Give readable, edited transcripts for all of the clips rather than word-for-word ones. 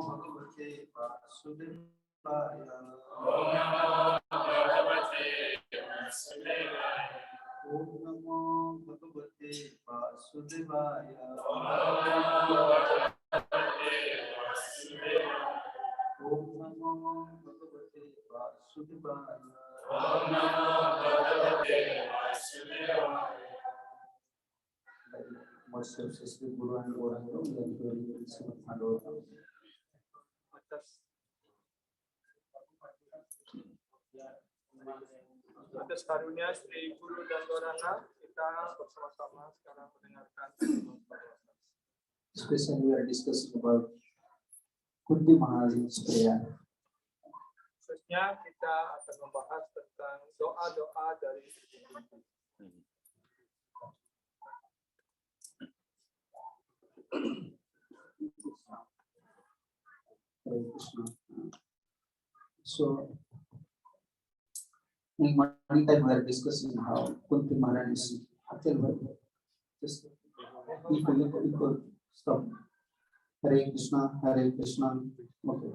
Bhagavate Vasudevaya. Om Namo Bhagavate Vasudevaya. Om Namo Bhagavate Vasudevaya. Om Namo Bhagavate Vasudevaya. Om Namo Bhagavate Vasudevaya. Om Namo Bhagavate Vasudevaya. Myself, Sister Guru and Gorango, we are very atas karunia Sri Guru dan Goranga, kita bersama-sama sekarang mendengarkan. Especially we are discussing about Kunti Maharaj's prayer. Khususnya kita akan membahas tentang doa-doa dari Sri Kunti. So, in one time we are discussing how Kunti Maharaj is actually just equal stop. Hare Krishna, Hare Krishna. Okay.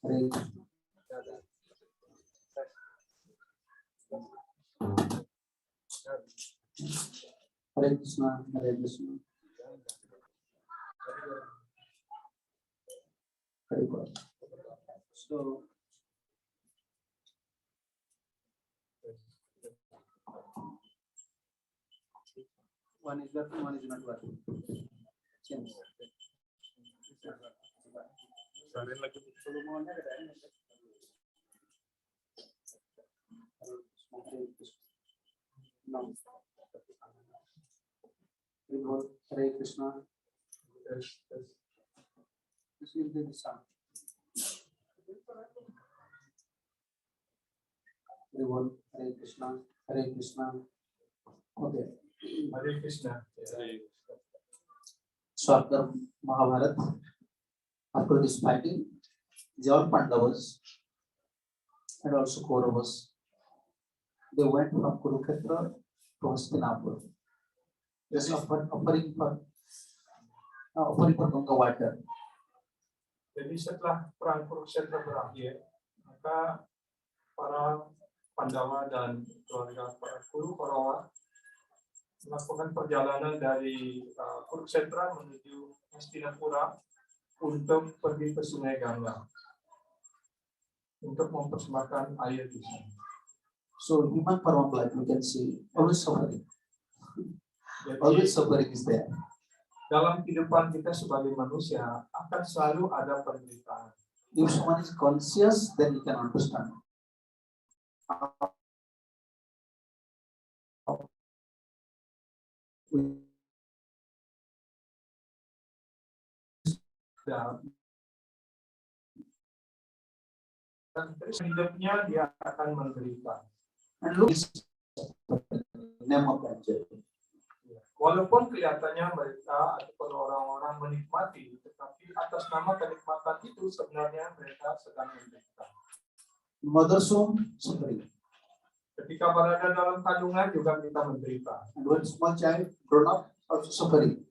Hare Hare Krishna, Hare Krishna. Hare Krishna. So, one is working, one is not working. Change. No. Hare Krishna. This will be the sound. Hare Krishna. Hare Krishna. Okay. Hare Krishna. So after Mahabharata, after this fighting, the all Pandavas and also Kauravas, they went from Kurukshetra to Hastinapur. Just offering for Ganga water. Jadi setelah perang Kurukshetra berakhir, maka para Pandawa dan keluarga para Kuru Kaurawa melakukan perjalanan dari Kurukshetra menuju Hastinapura untuk pergi ke Sungai Gangga untuk mempersembahkan air di sana. So human form of life, we can see always suffering. Always suffering is there. Dalam kehidupan kita sebagai manusia akan selalu ada penderitaan. If someone is conscious, then he can understand. Dan terus hidupnya dia akan menderita. And look, name of angel. Walaupun kelihatannya mereka ataupun orang-orang menikmati, tetapi atas nama kenikmatan itu sebenarnya mereka sedang menderita. Mother's womb, suffering. Ketika berada dalam kandungan juga kita menderita. And when small child grown up, also suffering.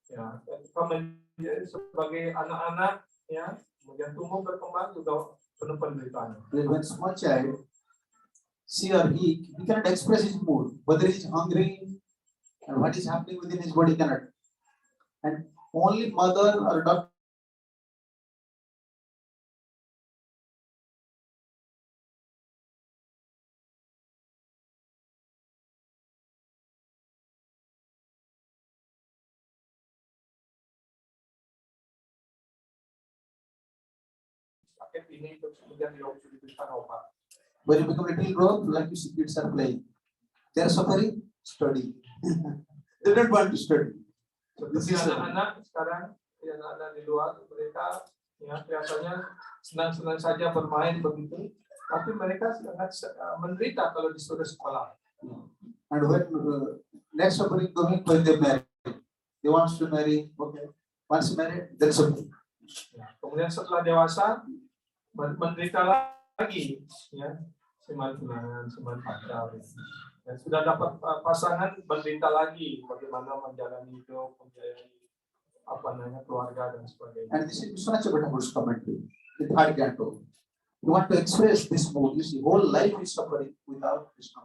Ya, ketika menjadi sebagai anak-anak, ya, kemudian tumbuh berkembang juga penuh penderitaan. When small child, she or he cannot express his mood, whether he is hungry and what is happening within his body cannot. And only mother or doctor Sakit ini terus kemudian diberikan obat. when you become a little grown, like you see kids are playing. They are suffering, study. They don't want to study. Seperti anak-anak sekarang, anak-anak di luar, mereka ya kelihatannya senang-senang saja bermain begitu, tapi mereka sangat menderita kalau disuruh sekolah. And when next suffering coming when they marry, they want to marry. Okay, once married, then suffering. Ya, kemudian setelah dewasa menderita lagi, ya, seman tunangan, seman pacar. Dan sudah dapat pasangan, menderita lagi bagaimana menjalani hidup, membiayai keluarga dan sebagainya. And this is such a beautiful commentary. The third canto. You want to express this mood. You see, whole life is suffering without Krishna.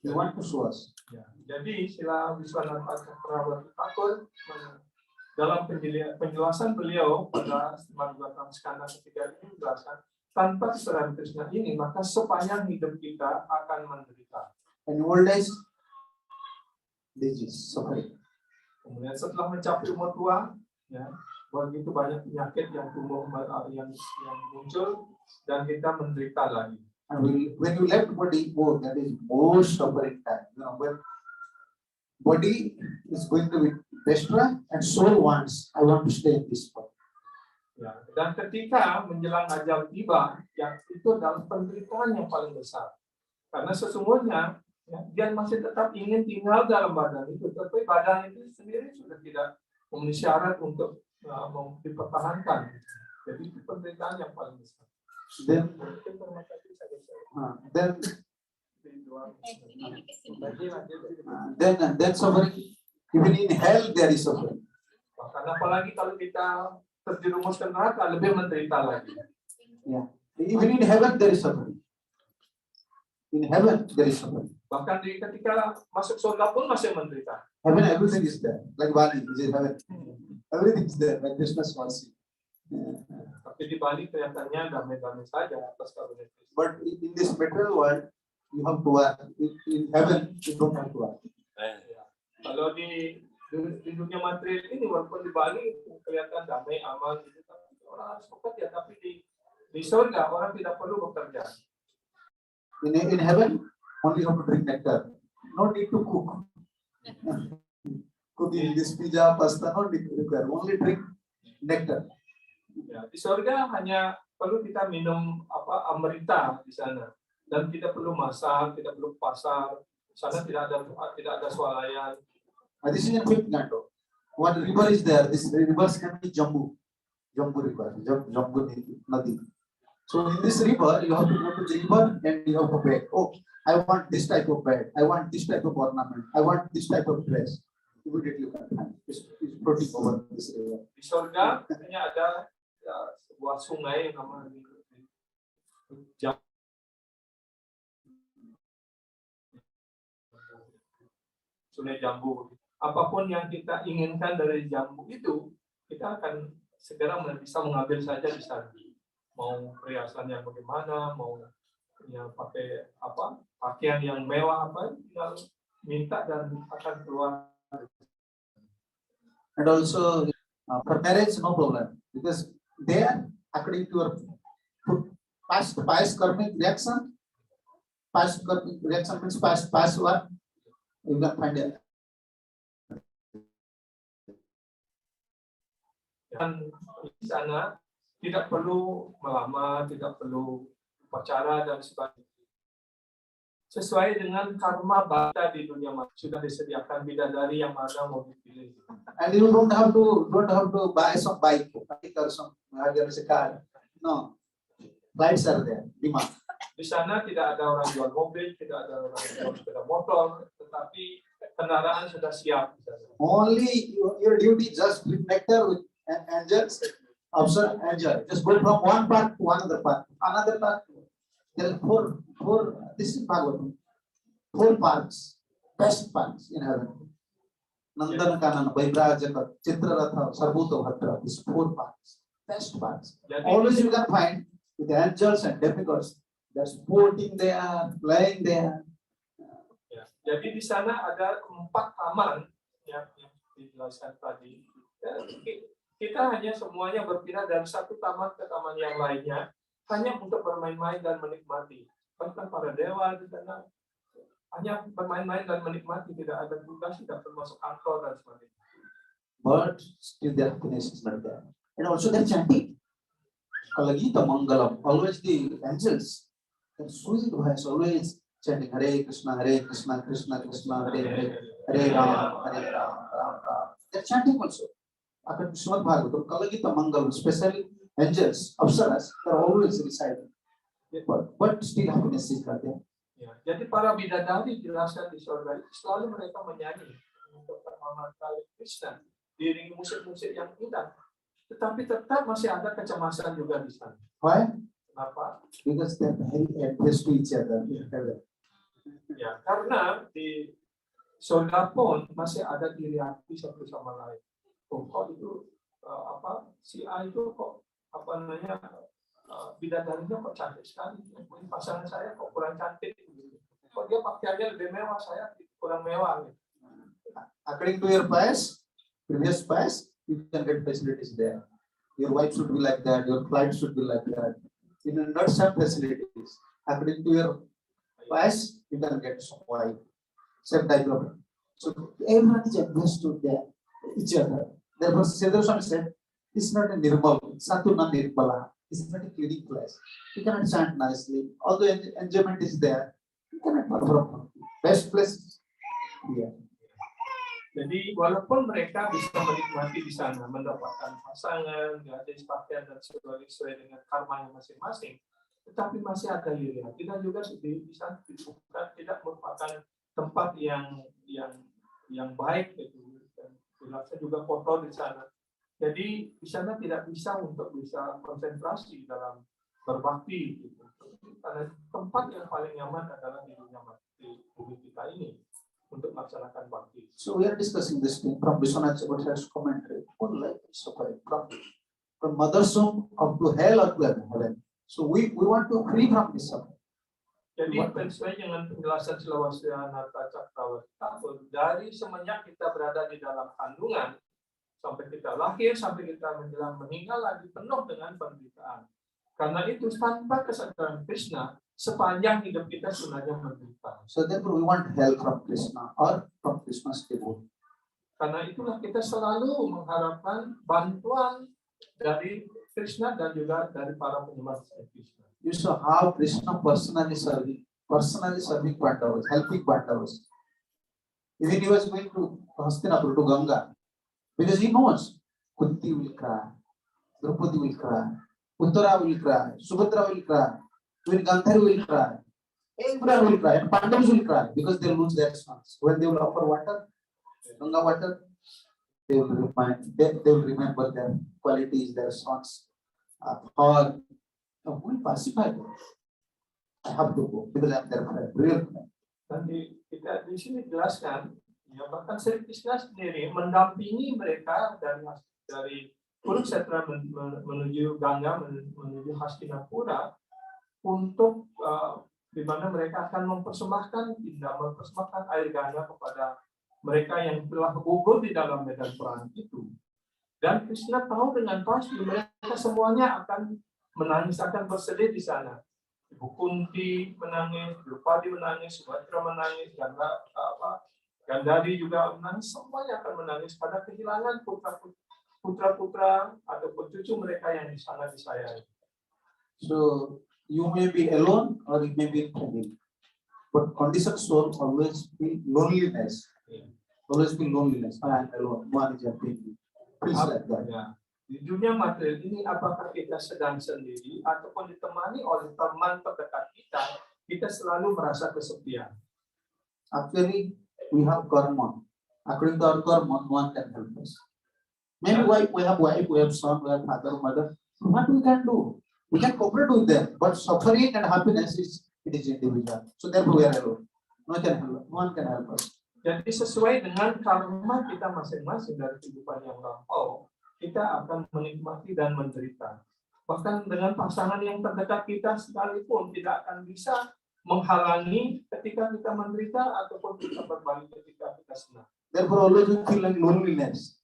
You want to show us. Ya, jadi Sila Wiswanatha Cakrawala Thakur dalam penjelasan beliau pada Srimad Skanda ketiga ini menjelaskan tanpa kesadaran Krishna ini maka sepanjang hidup kita akan menderita. And in old days, this is suffering. Kemudian setelah mencapai umur tua, ya, begitu banyak penyakit yang tumbuh yang muncul dan kita menderita lagi. And when you left body, that is most suffering time. You know, when body is going to be destroyed and soul wants, I want to stay in this body. Ya, dan ketika menjelang ajal tiba, yang itu adalah penderitaan yang paling besar. Karena sesungguhnya ya, dia masih tetap ingin tinggal dalam badan itu, tapi badan itu sendiri sudah tidak memenuhi syarat untuk dipertahankan. Jadi itu penderitaan yang paling besar. Then suffering. Even in hell there is suffering. Bahkan apalagi kalau kita terjerumus ke neraka, lebih menderita lagi. Yeah. Even in heaven there is suffering. In heaven there is suffering. Bahkan ketika masuk surga pun masih menderita. Heaven, everything is there. Like Bali, is in heaven. Everything is there. Like Krishna's mercy. Tapi di Bali kelihatannya damai-damai saja atas karunia Kristus. But in this material world, you have to work. In heaven, you don't have to work. Kalau di dunia material ini, walaupun di Bali kelihatan damai, aman, gitu, orang harus bekerja. Tapi di surga orang tidak perlu bekerja. In heaven, only have to drink nectar. No need to cook. Cooking this pizza, pasta, no need to require. Only drink nectar. Ya, di surga hanya perlu kita minum amrita di sana, dan tidak perlu masak, tidak perlu pasar. Di sana tidak ada swalayan. This is in fifth canto. One river is there. This river can be Jambu River, Jambu Nadi. So in this river, you have to go to the river and you have to beg. Oh, I want this type of bed. I want this type of ornament. I want this type of dress. Immediately you can find. It's floating over this river. Di surga hanya ada sebuah sungai yang namanya Sungai Jambu. Apapun yang kita inginkan dari jambu itu, kita akan segera bisa mengambil saja di sana. Mau perhiasan yang bagaimana, mau yang pakai pakaian yang mewah tinggal minta dan akan keluar. And also for marriage, no problem, because there, according to your past karmic reaction means past what you can find it. Dan di sana tidak perlu melamar, tidak perlu pacaran dan sebagainya. Sesuai dengan karma bata di dunia mati, sudah disediakan bidadari yang mana mau dipilih. And you don't have to buy some bike or some car. No, rights are there. Demand. Di sana tidak ada orang jual mobil, tidak ada orang jual sepeda motor, tetapi kendaraan sudah siap. Only your duty just drink nectar with angels, observe, enjoy. Just go from one part to another part. There are four. This is Bhagavatam. 4 parts, best parts in heaven. Nandan Kanan, Vaibra Jagat, Chitraratha, Sarbuta Bhadra. These 4 parts, best parts. Always you can find with the angels and demigods. They're sporting there, playing there. Ya, jadi di sana ada 4 taman yang dijelaskan tadi. Ya, kita hanya semuanya berpindah dari satu taman ke taman yang lainnya hanya untuk bermain-main dan menikmati. Bahkan para dewa di sana hanya bermain-main dan menikmati, tidak ada tugas, tidak termasuk kantor dan sebagainya. But still the happiness is not there. And also they're chanting. Kalagita Mangalam, always the angels, their sweet voice, always chanting Hare Krishna, Krishna Krishna, Hare Hare, Hare Rama, Ram Ram. They're chanting also. According to Srimad Bhagavatam, Kalagita Mangalam, especially angels, apsaras, they're always reciting. But still happiness is not there. Ya, jadi para bidadari dijelaskan di surga itu selalu mereka menyanyi untuk penghormatan Krishna, diiringi musik-musik yang indah. Tetapi tetap masih ada kecemasan juga di sana. Why? Kenapa? Because they are very adverse to each other. Ya, karena di surga pun masih ada iri hati satu sama lain. Oh, kok itu si A itu kok bidadarinya kok cantik sekali. Pasangan saya kok kurang cantik. Kok dia pakaiannya lebih mewah, saya kurang mewah. According to your previous past, you can get facilities there. Your wife should be like that. Your flight should be like that. You will not have facilities. According to your past, you can get some wife. Same type of. So everyone is adverse to each other. Therefore, Sedar Swami said, "It's not a nirmal. Satu na nirmala. It's not a cleaning place. You cannot chant nicely. Although enjoyment is there, you cannot perform. Best place here." Jadi walaupun mereka bisa menikmati di sana, mendapatkan pasangan, gadis, pakaian dan sebagainya sesuai dengan karmanya masing-masing, tetapi masih ada iri hati dan juga di sana tidak merupakan tempat yang baik gitu. Dan jelasnya juga kotor di sana. Jadi di sana tidak bisa konsentrasi dalam berbakti gitu. Karena tempat yang paling nyaman adalah di dunia di bumi kita ini untuk melaksanakan bakti. So we are discussing this thing from Vishwanath Chakravarti's commentary. What life is suffering from mother's womb up to hell or to heaven. So we want to free from this suffering. Jadi sesuai dengan penjelasan Silawasyanata Cakrawarta, dari semenjak kita berada di dalam kandungan sampai kita lahir sampai kita menjelang meninggal lagi penuh dengan penderitaan. Karena itu tanpa kesadaran Krishna sepanjang hidup kita sebenarnya menderita. So therefore we want help from Krishna or from Krishna's devotee. Karena itulah kita selalu mengharapkan bantuan dari Krishna dan juga dari para penyembah Krishna. You saw how Krishna personally serving Pandavas, helping Pandavas. Even he was going to Hastinapur, to Ganga, because he knows Kunti will cry, Draupadi will cry, Uttara will cry, Subhadra will cry, even Gandhari will cry, everyone will cry, and Pandavas will cry because they will lose their sons. When they will offer water, Ganga water, they will remember their qualities, their sons, or who will pacify them. I have to go because I am their friend, real friend. Dan kita di sini jelaskan, ya bahkan Sri Krishna sendiri mendampingi mereka dari Kurukshetra menuju Ganga, menuju Hastinapura untuk di mana mereka akan mempersembahkan air Ganga kepada mereka yang telah gugur di dalam medan perang itu. Dan Krishna tahu dengan pasti mereka semuanya akan menangis, akan bersedih di sana. Ibu Kunti menangis, Draupadi menangis, Subhadra menangis, Gandhari juga menangis, semuanya akan menangis pada kehilangan putra-putra ataupun cucu mereka yang sangat disayangi. So you may be alone or you may be in family, but conditioned soul always feel loneliness. Always feel loneliness. I am alone. One is helping me. Please like that. Ya. Di dunia materi ini, apakah kita sedang sendiri ataupun ditemani oleh teman terdekat kita, kita selalu merasa kesepian. Actually, we have karma. According to our karma, no one can help us. Maybe we have wife, we have son, we have father, mother. What we can do? We can cooperate with them, but suffering and happiness is individual. So therefore we are alone. No one can help us. Jadi sesuai dengan karma kita masing-masing dari kehidupan yang lampau, kita akan menikmati dan menderita. Bahkan dengan pasangan yang terdekat kita sekalipun tidak akan bisa menghalangi ketika kita menderita ataupun kita berbalik ketika kita senang. Therefore, always we feel like loneliness.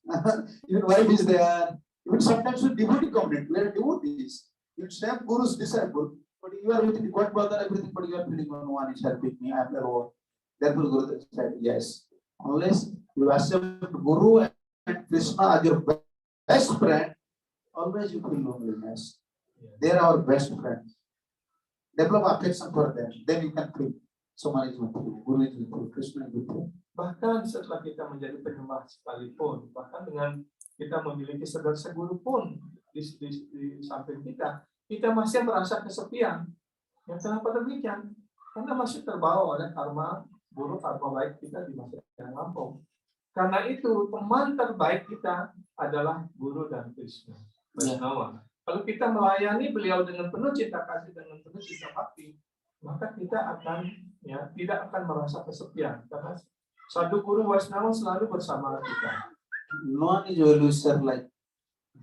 Even wife is there. Even sometimes with devotee community, we are devotees. You same Guru's disciple, but you are with God, brother, everything, but you are feeling no one is helping me. I am alone. Therefore, Guru said, yes, unless you accept Guru and Krishna as your best friend, always you feel loneliness. They are our best friends. Develop affection for them, then you can feel someone is with you, Guru is with you, Krishna is with you. Bahkan setelah kita menjadi penyembah sekalipun, bahkan dengan kita memiliki saudara guru pun di samping kita masih merasa kesepian. Yang kenapa demikian? Karena masih terbawa oleh karma buruk, karma baik kita di masa yang lampau. Karena itu teman terbaik kita adalah Guru dan Krishna. Vaishnava. Kalau kita melayani beliau dengan penuh cinta kasih, dengan penuh cinta bakti, maka kita akan tidak akan merasa kesepian karena Sadhu Guru Vaishnava selalu bersama kita. No one is well-wisher like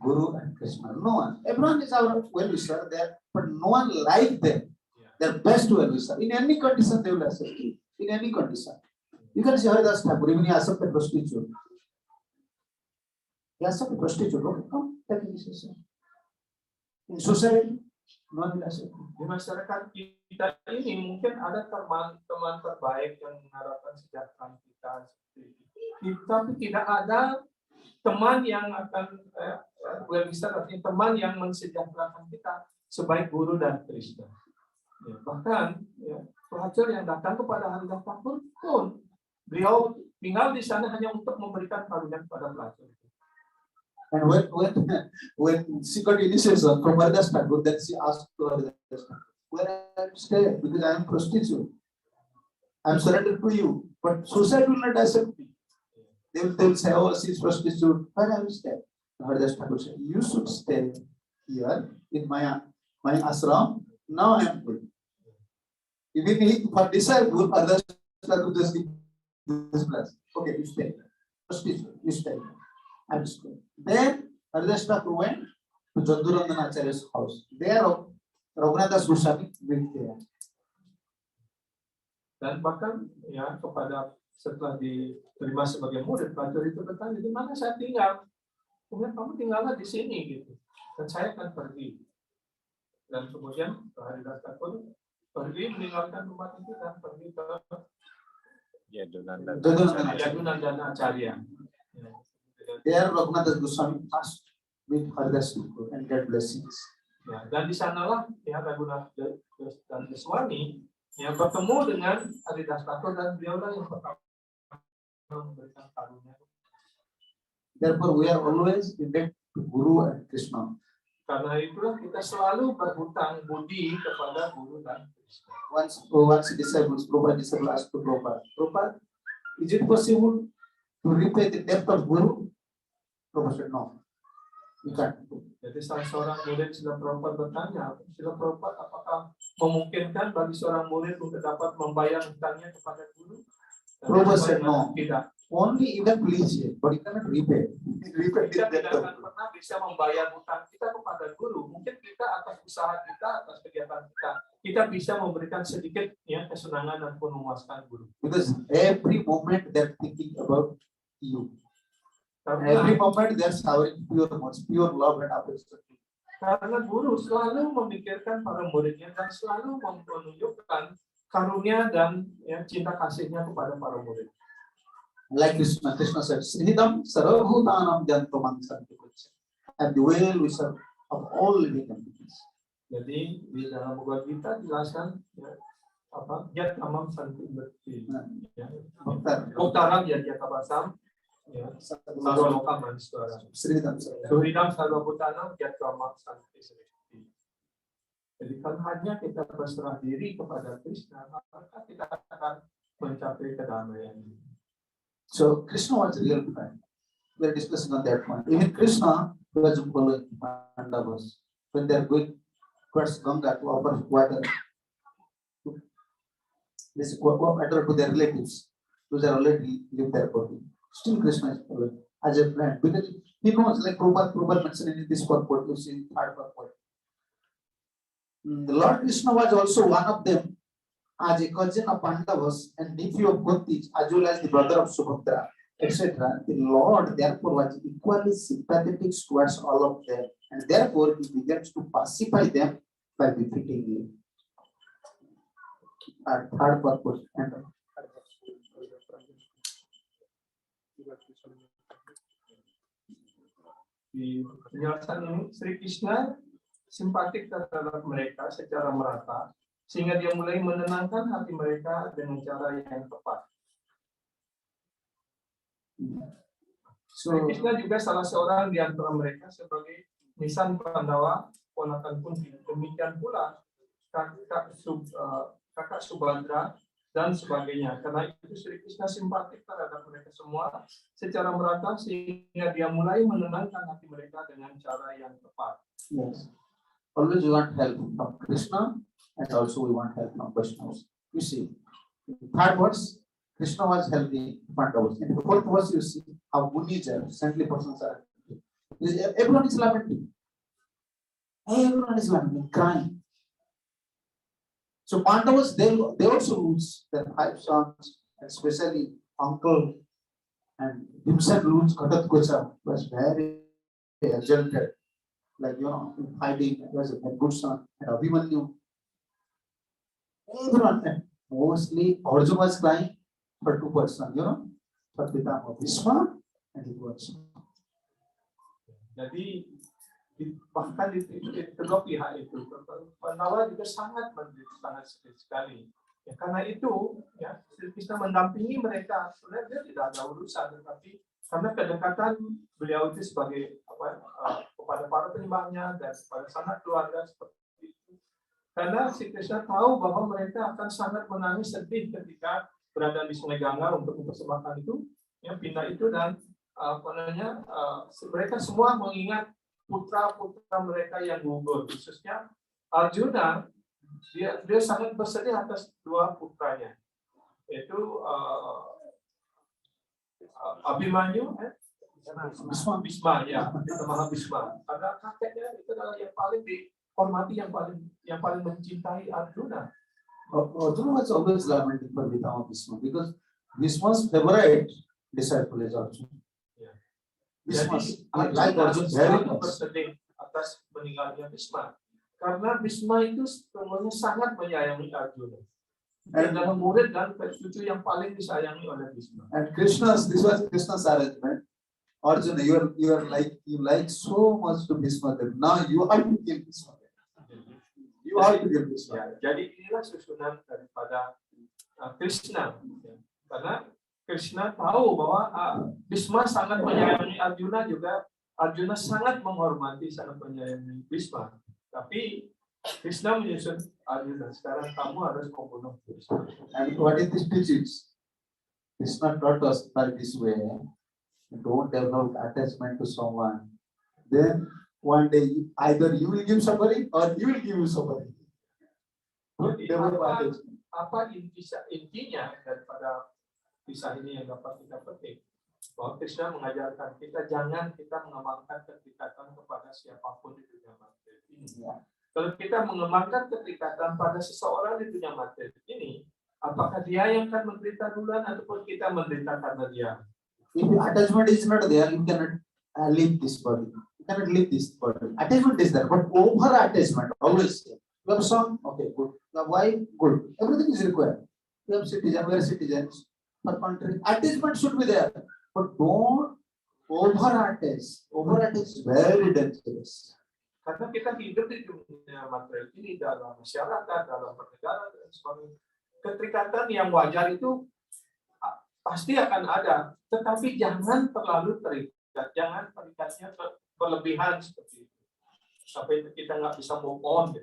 Guru and Krishna. No one. Everyone is our well-wisher there, but no one like them. They're best well-wisher. In any condition, they will accept you. In any condition. You can see Haridas Thakur, even he accepted prostitute. He accepted prostitute. Okay, come, take initiation. In society, no one will accept you. Di masyarakat kita ini mungkin ada teman terbaik yang mengharapkan kesejahteraan kita seperti itu. Tapi tidak ada teman yang akan bisa artinya teman yang mensejahterakan kita sebaik Guru dan Krishna. Ya, bahkan pelajar yang datang kepada Haridas Thakur pun beliau tinggal di sana hanya untuk memberikan karunia kepada pelajar. And when she got initiation from Haridas Thakur, then she asked to Haridas Thakur, where I am stay? Because I am prostitute. I am surrendered to you, but society will not accept me. They will say, oh, she is prostitute. Where I will stay? Haridas Thakur said, you should stay here in my ashram. Now I am good. Even for disciple, Haridas Thakur just give this place. Okay, you stay. Prostitute, you stay. I will stay. Then Haridas Thakur went to Jadurandana Acharya's house. There, Raghunath Das Goswami went there. Dan bahkan kepada setelah diterima sebagai murid, pelajar itu bertanya, di mana saya tinggal? Kemudian kamu tinggallah di sini gitu. Dan saya akan pergi. Dan kemudian Haridas Thakur pergi meninggalkan tempat itu dan pergi ke Yadunandana Acharya. There, Raghunath Das Goswami asked with Haridas Thakur and get blessings. Ya, dan di sanalah Raghunath dan Goswami bertemu dengan Haridas Thakur dan beliaulah yang pertama memberikan karunia. Therefore, we are always indebted to Guru and Krishna. Karena itulah kita selalu berhutang budi kepada Guru dan Krishna. Once disciples, Prabhupada disciple asked to Prabhupada, Prabhupada, is it possible to repay the debt of Guru? Prabhupada said, no, you can't. Jadi salah seorang murid Srila Prabhupada bertanya, Srila Prabhupada, apakah memungkinkan bagi seorang murid untuk dapat membayar hutangnya kepada Guru? Prabhupada said, no. Tidak. Only you can please him, but you cannot repay. Kita tidak akan pernah bisa membayar hutang kita kepada Guru. Mungkin kita atas usaha kita, atas kegiatan kita bisa memberikan sedikit kesenangan dan memuaskan Guru. Because every moment they're thinking about you. Every moment they're showering pure love and affection. Karena Guru selalu memikirkan para muridnya dan selalu menunjukkan karunia dan cinta kasihnya kepada para murid. Like Krishna said, Sridham Sarvabhutanam Jantamang Santipucha. And the well-wisher of all living entities. Jadi di dalam Bhagavad Gita dijelaskan Yat Amam Santi Berti. Uktaram Yat Yakabasam. Sarva Loka Maniswara. Sridham Sarvabhutanam Yat Amam Santi Berti. Jadi kalau hanya kita berserah diri kepada Krishna, maka kita akan mencapai kedamaian. So Krishna was real friend. We are discussing on that point. Even Krishna was following Pandavas when they are going towards Ganga to offer water to their relatives, those are already live there for him. Still Krishna is following as a friend because he knows, like Prabhupada mentioned in this purport, you see in third purport. The Lord Krishna was also one of them as a cousin of Pandavas and nephew of Kunti, as well as the brother of Subhadra, etc. The Lord therefore was equally sympathetic towards all of them, and therefore he begins to pacify them by befitting him. Our third purpose. Di penjelasan ini, Sri Krishna simpatik terhadap mereka secara merata, sehingga dia mulai menenangkan hati mereka dengan cara yang tepat. Sri Krishna juga salah seorang di antara mereka sebagai Nisan Pandawa, ponakan Kunti. Demikian pula kakak kakak Subandra, dan sebagainya. Karena itu Sri Krishna simpatik terhadap mereka semua secara merata sehingga dia mulai menenangkan hati mereka dengan cara yang tepat. Yes. Always we want help from Krishna and also we want help from Vaishnavas. You see, in the third verse, Krishna was helping Pandavas. In the fourth verse, you see how Munis are, saintly persons are. Everyone is lamenting. Everyone is lamenting, crying. So Pandavas, they also lose their 5 sons, especially uncle and himself lose Ghatatkacha was very exalted. Like, in fighting, he was a good son, and Abhimanyu. Everyone, and mostly Arjuna was crying for 2 persons, for Pitama Bhishma and Hidwasha. Jadi bahkan di kedua pihak itu, Pandawa juga sangat menderita, sangat sedih sekali. Ya, karena itu, ya, Sri Krishna mendampingi mereka. Sebenarnya dia tidak ada urusan, tetapi karena kedekatan beliau itu sebagai kepada para penyembahnya dan kepada sanak keluarga seperti itu. Karena Sri Krishna tahu bahwa mereka akan sangat menangis sedih ketika berada di Sungai Gangga untuk mempersembahkan itu, ya, pindah itu, dan mereka semua mengingat putra-putra mereka yang gugur, khususnya Arjuna. Dia sangat bersedih atas 2 putranya, yaitu Abhimanyu, Bhisma, ya, Mahabhisma. Karena kakeknya itu adalah yang paling dihormati, yang paling mencintai Arjuna. Arjuna was always lamenting for Pitama Bhishma because Bhishma's favorite disciple is Arjuna. Bhishma, like Arjuna, very much. Bersedih atas meninggalnya Bhisma. Karena Bhisma itu sebenarnya sangat menyayangi Arjuna. Dia adalah murid dan cucu yang paling disayangi oleh Bhisma. And this was Krishna's arrangement. Arjuna, you like so much to Bhishma that now you have to kill Bhishma. You have to kill Bhishma. Ya, jadi inilah susunan daripada Krishna. Karena Krishna tahu bahwa Bhisma sangat menyayangi Arjuna, juga Arjuna sangat menghormati, sangat menyayangi Bhisma. Tapi Krishna menyusun Arjuna, sekarang kamu harus membunuh Bhisma. And what is this teachings? Krishna taught us by this way. Don't develop attachment to someone. Then one day either you will give suffering or you will give suffering. Jadi apa intinya daripada kisah ini yang dapat kita petik? Bahwa Krishna mengajarkan kita jangan kita mengembangkan keterikatan kepada siapapun di dunia materi ini. Kalau kita mengembangkan keterikatan pada seseorang di dunia materi ini, apakah dia yang akan menderita duluan ataupun kita menderita karena dia? If attachment is not there, you cannot leave this body. You cannot leave this body. Attachment is there, but over attachment always. You have son, okay, good. You have wife, good. Everything is required. You have citizen, we are citizens. Per country, attachment should be there, but don't over attach. Over attach is very dangerous. Karena kita hidup di dunia materi ini, dalam masyarakat, dalam bernegara, dan sebagainya. Keterikatan yang wajar itu pasti akan ada, tetapi jangan terlalu terikat, jangan terikatnya berlebihan seperti itu, sampai kita nggak bisa move on.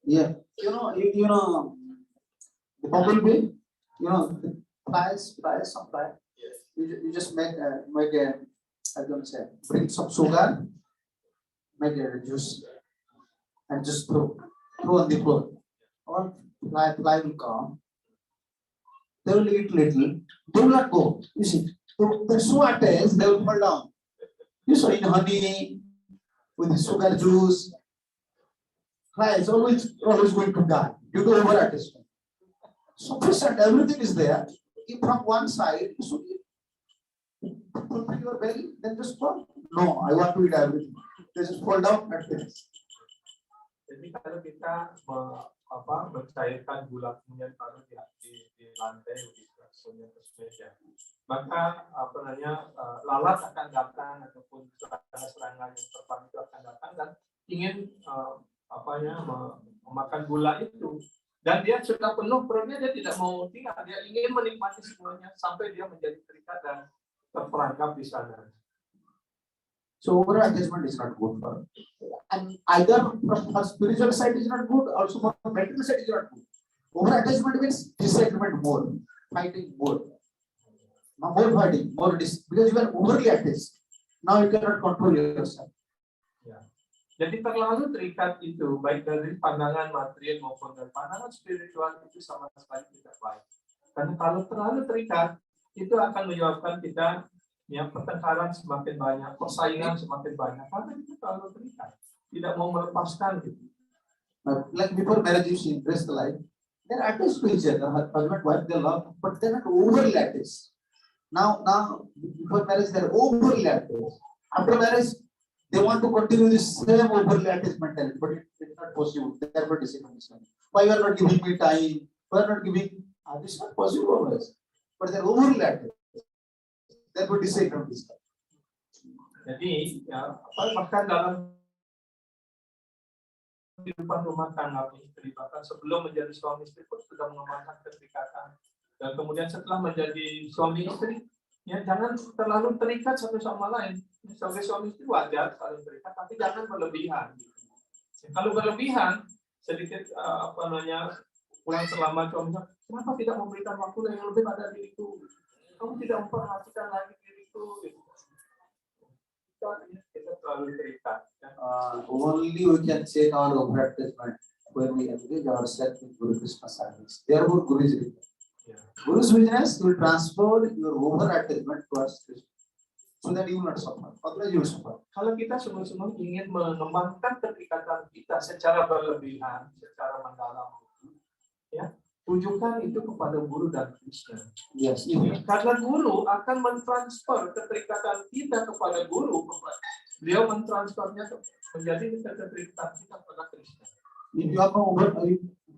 Yeah, you know, the bumblebee, flies some fly. Yes. You just make a, I don't say, bring some sugar, make a juice, and just throw on the floor. All fly will come. They will eat little. They will not go. You see, they're so attached, they will fall down. You saw in honey, with the sugar juice, fly is always going to die due to over attachment. So percent everything is there. If from one side, you should fulfill your belly, then just fall. No, I want to eat everything. They just fall down and finish. Jadi kalau kita mencairkan gula kemudian taruh di lantai di meja, maka lalat akan datang ataupun serangga yang terbang itu akan datang dan ingin memakan gula itu, dan dia sudah penuh perutnya, dia tidak mau tinggal, dia ingin menikmati semuanya sampai dia menjadi terikat dan terperangkap di sana. So over attachment is not good for, and either from her spiritual side is not good, also from her mental side is not good. Over attachment means disagreement more, fighting more, more fighting, because you are overly attached. Now you cannot control yourself. Jadi terlalu terikat itu baik dari pandangan material maupun dari pandangan spiritual itu sama sekali tidak baik. Karena kalau terlalu terikat itu akan menyebabkan kita ya pertengkaran semakin banyak, persaingan semakin banyak karena itu terlalu terikat, tidak mau melepaskan gitu. Like before marriage, you see, embrace the life. They're attached to each other, husband, wife, they love, but they're not overly attached. Now before marriage, they're overly attached. After marriage, they want to continue this same overly attached mentality, but it's not possible. Therefore, decision. Why you are not giving me time? Why you are not giving? This is not possible always. But they're overly attached. Therefore, decide on this. Jadi ya bahkan dalam kehidupan rumah tangga istri bahkan sebelum menjadi suami istri pun sudah mengembangkan keterikatan, dan kemudian setelah menjadi suami istri ya jangan terlalu terikat satu sama lain. Sebagai suami istri wajar saling terikat, tapi jangan berlebihan. Kalau berlebihan sedikit pulang terlambat suaminya, kenapa tidak memberikan waktu yang lebih pada diriku? Kamu tidak memperhatikan lagi diriku. Kita terlalu terikat. Only we can check our over-attachment when we engage ourselves in Guru Krishna service. Therefore, Guru is written. Guru's business will transfer your over-attachment towards Krishna, so that you will not suffer. Otherwise, you will suffer. Kalau kita sungguh-sungguh ingin mengembangkan keterikatan kita secara berlebihan, secara mendalam, ya tunjukkan itu kepada Guru dan Krishna. Yes. Karena Guru akan mentransfer keterikatan kita kepada Guru, beliau mentransfernya menjadi keterikatan kita kepada Krishna. If you have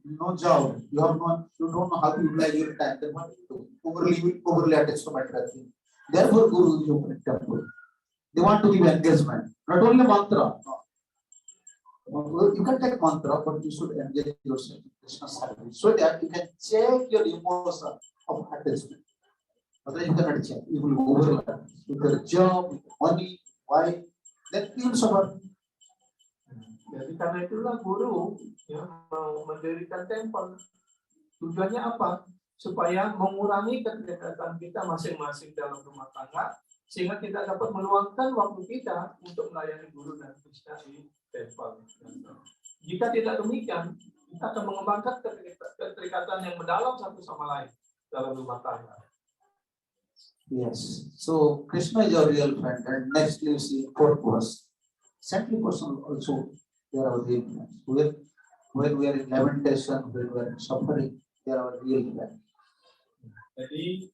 no job, you don't know how to utilize your time, then what you do? Overly attached to material thing. Therefore, Guru is open temple. They want to give engagement, not only mantra. You can take mantra, but you should engage yourself in Krishna service so that you can check your emotion of attachment. Otherwise, you cannot check. You will overlap with your job, with money, wife, then you will suffer. Jadi karena itulah Guru yang mendirikan tempel. Tujuannya apa? Supaya mengurangi keterikatan kita masing-masing dalam rumah tangga, sehingga kita dapat meluangkan waktu kita untuk melayani Guru dan Krishna di tempel. Jika tidak demikian, kita akan mengembangkan keterikatan yang mendalam satu sama lain dalam rumah tangga. Yes. So Krishna is your real friend. And next you see fourth verse. Saintly person also they are our real friends. When we are in lamentation, when we are suffering, they are our real friends. Jadi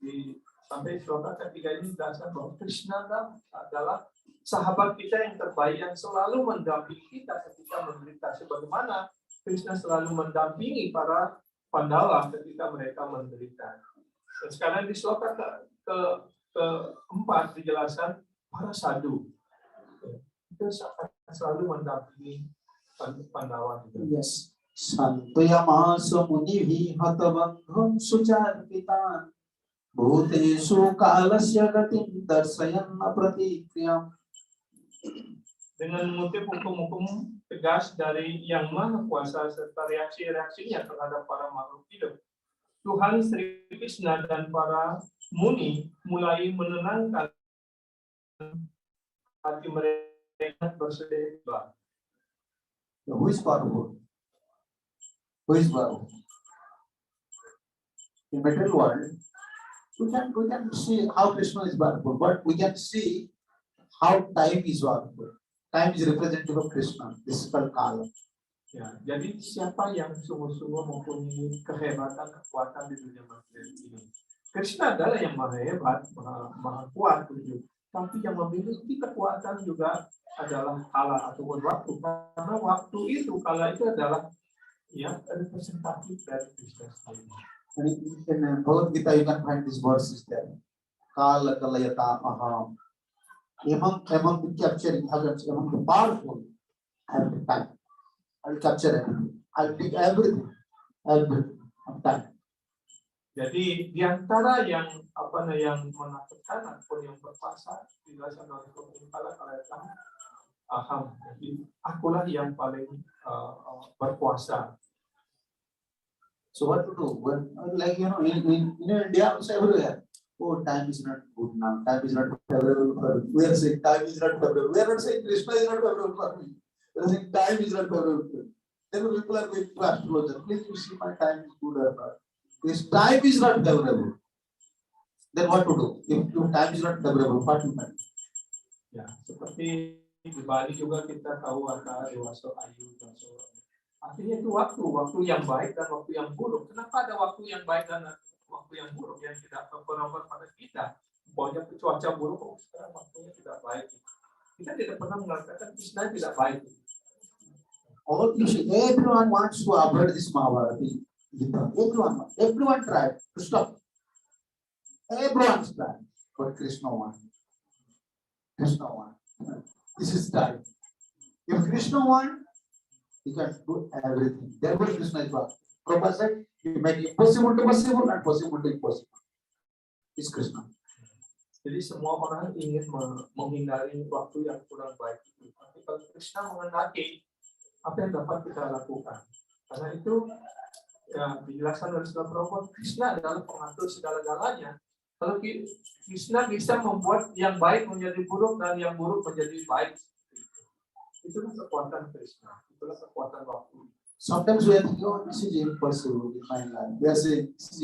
sampai sloka ketiga ini dasar bahwa Krishna adalah sahabat kita yang terbaik yang selalu mendampingi kita ketika menderita, sebagaimana Krishna selalu mendampingi para Pandava ketika mereka menderita. Dan sekarang di sloka keempat dijelaskan para sadhu itu selalu mendampingi Pandava juga. Yes. Santuyamasa munihi hatabandham sucharpitan bhuteshu kalasya gatim darsayanna pratikriyam. Dengan mengutip hukum-hukum tegas dari Yang Maha Kuasa serta reaksi-reaksinya terhadap para makhluk hidup, Tuhan Sri Krishna dan para muni mulai menenangkan hati mereka bersedih. Who is powerful? Who is powerful? In material world, we can see how Krishna is powerful, but we can see how time is powerful. Time is representative of Krishna. This is called Kala. Ya, jadi siapa yang sungguh-sungguh mempunyai kehebatan, kekuatan di dunia material ini? Krishna adalah yang maha hebat, maha kuat, tapi yang memiliki kekuatan juga adalah kala ataupun waktu. Karena waktu itu, kala itu adalah ya representatif dari Krishna sendiri. In Bhagavad Gita, you can find this verses there. Kala kalayata aham. Among the capturing, among the powerful, I have the time. I will capture everything. I will take everything of time. Jadi di antara yang yang menakutkan ataupun yang berkuasa dijelaskan oleh Tuhan kalau aham. Jadi akulah yang paling berkuasa. So what to do? When, like in India also everywhere. Oh, time is not good now. Time is not favorable for me. We are saying time is not favorable. We are not saying Krishna is not favorable for me. We are saying time is not favorable for me. Then people are going to astrologer. Please, you see my time is good or not. If time is not favorable, then what to do? If time is not favorable, what to do? Ya, seperti di Bali juga kita tahu ada dewasa ayu, dewasa. Artinya itu waktu yang baik dan waktu yang buruk. Kenapa ada waktu yang baik dan waktu yang buruk yang tidak berpengaruh pada kita? Pokoknya cuaca buruk, sekarang waktunya tidak baik. Kita tidak pernah mengatakan Krishna tidak baik. All you see, everyone wants to avoid this Mahabharata. Everyone tried to stop. Everyone tried, but Krishna won. Krishna won. This is time. If Krishna won, he can do everything. Therefore, Krishna is one. Prabhupada said, you make impossible to possible and possible to impossible. It's Krishna. Jadi semua orang ingin menghindari waktu yang kurang baik itu. Tapi kalau Krishna mengendaki, apa yang dapat kita lakukan? Karena itu ya dijelaskan oleh Srila Prabhupada, Krishna adalah pengatur segala-galanya. Kalau Krishna bisa membuat yang baik menjadi buruk dan yang buruk menjadi baik, itulah kekuatan Krishna, itulah kekuatan waktu. Sometimes we are thinking, oh, this is impossible in my life. We are saying, this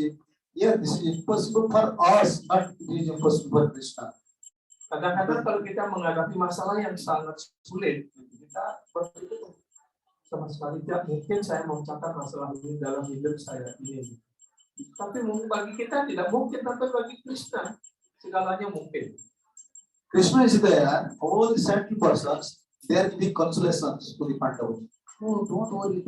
is impossible for us, but it is impossible for Krishna. Kadang-kadang kalau kita menghadapi masalah yang sangat sulit, kita berpikir sama sekali tidak mungkin saya memecahkan masalah ini dalam hidup saya ini. Tapi bagi kita tidak mungkin, tapi bagi Krishna segalanya mungkin. Krishna is there, all the 70 persons, they are giving consolations to the Pandavas. Oh, don't worry.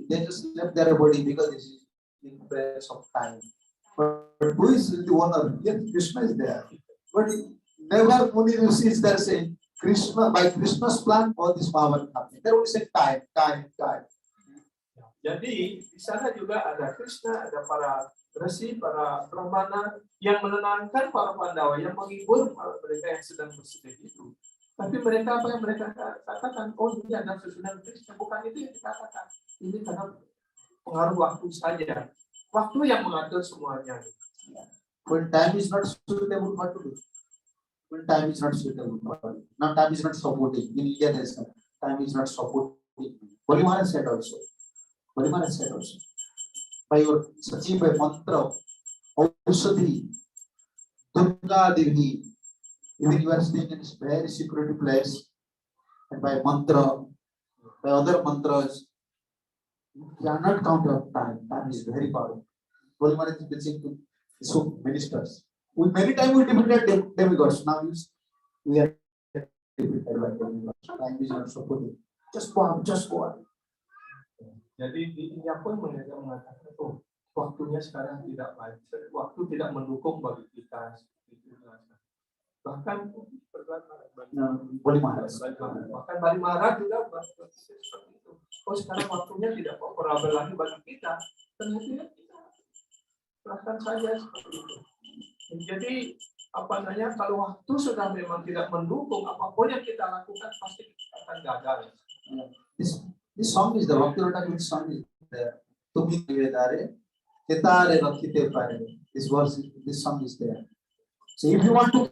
They just left their body because this is in place of time. But who is the owner? Yes, Krishna is there. But never Muni Rishi is there saying, Krishna, by Krishna's plan, all this power happening. They only say time. Jadi di sana juga ada Krishna, ada para Rishi, para Brahmana yang menenangkan para Pandawa, yang menghibur mereka yang sedang bersedih itu. Tapi mereka apa yang mereka katakan? Oh, ini adalah susunan Krishna, bukan itu yang dikatakan. Ini karena pengaruh waktu saja. Waktu yang mengatur semuanya. When time is not suitable, what to do? When time is not suitable, now time is not supporting. In India, there is time is not supporting. Holy Maharaj said also. By your searching by mantra, Aushadhi, Durga Devi, even you are staying in a very secret place, and by mantra, by other mantras, you cannot count of time. Time is very powerful. Holy Maharaj is teaching to so ministers. We many times we defeated demigods. Now we are defeated by demigods. Time is not supporting. Just go on. Jadi di India pun mereka mengatakan, oh, waktunya sekarang tidak baik, waktu tidak mendukung bagi kita. Bahkan Bali Maharaj juga seperti itu. Oh, sekarang waktunya tidak favorable lagi bagi kita. Ternyata kita serahkan saja seperti itu. Jadi kalau waktu sudah memang tidak mendukung, apapun yang kita lakukan pasti akan gagal. This song is the Bhakti-Ratta song is there. Tumi Vedare, Ketare Rakhite Pare. This song is there. So if you want to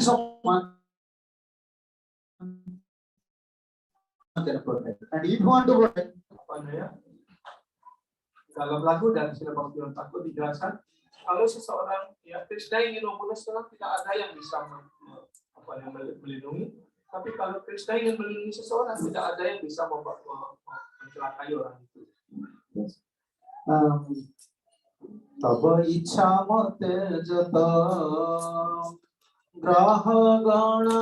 someone, can protect. And if you want to protect, dalam lagu dan Srila Bhakti-Ratta dijelaskan, kalau seseorang Krishna ingin membunuh seseorang, tidak ada yang bisa melindungi. Tapi kalau Krishna ingin melindungi seseorang, tidak ada yang bisa mencelakai orang itu. Tava ichha mate jata graha gana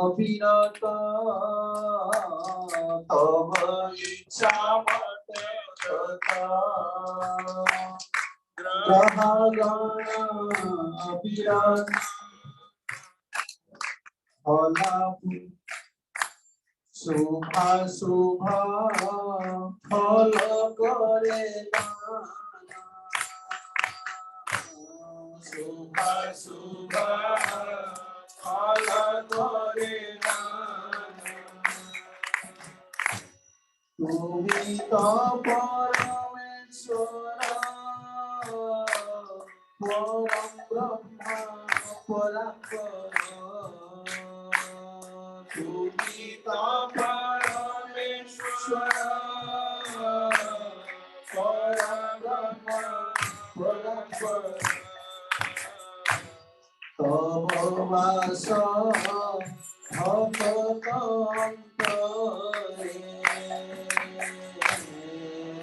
abhinata. Tava ichha mate jata graha gana abhinata. Subha fal kare nana Subha Subha Kala Kore Tumi to Parameshwara, Param Brahma, Parakara. Tumi to Parameshwara, Param Brahma, Parakara. Tava vasa bhavatantare.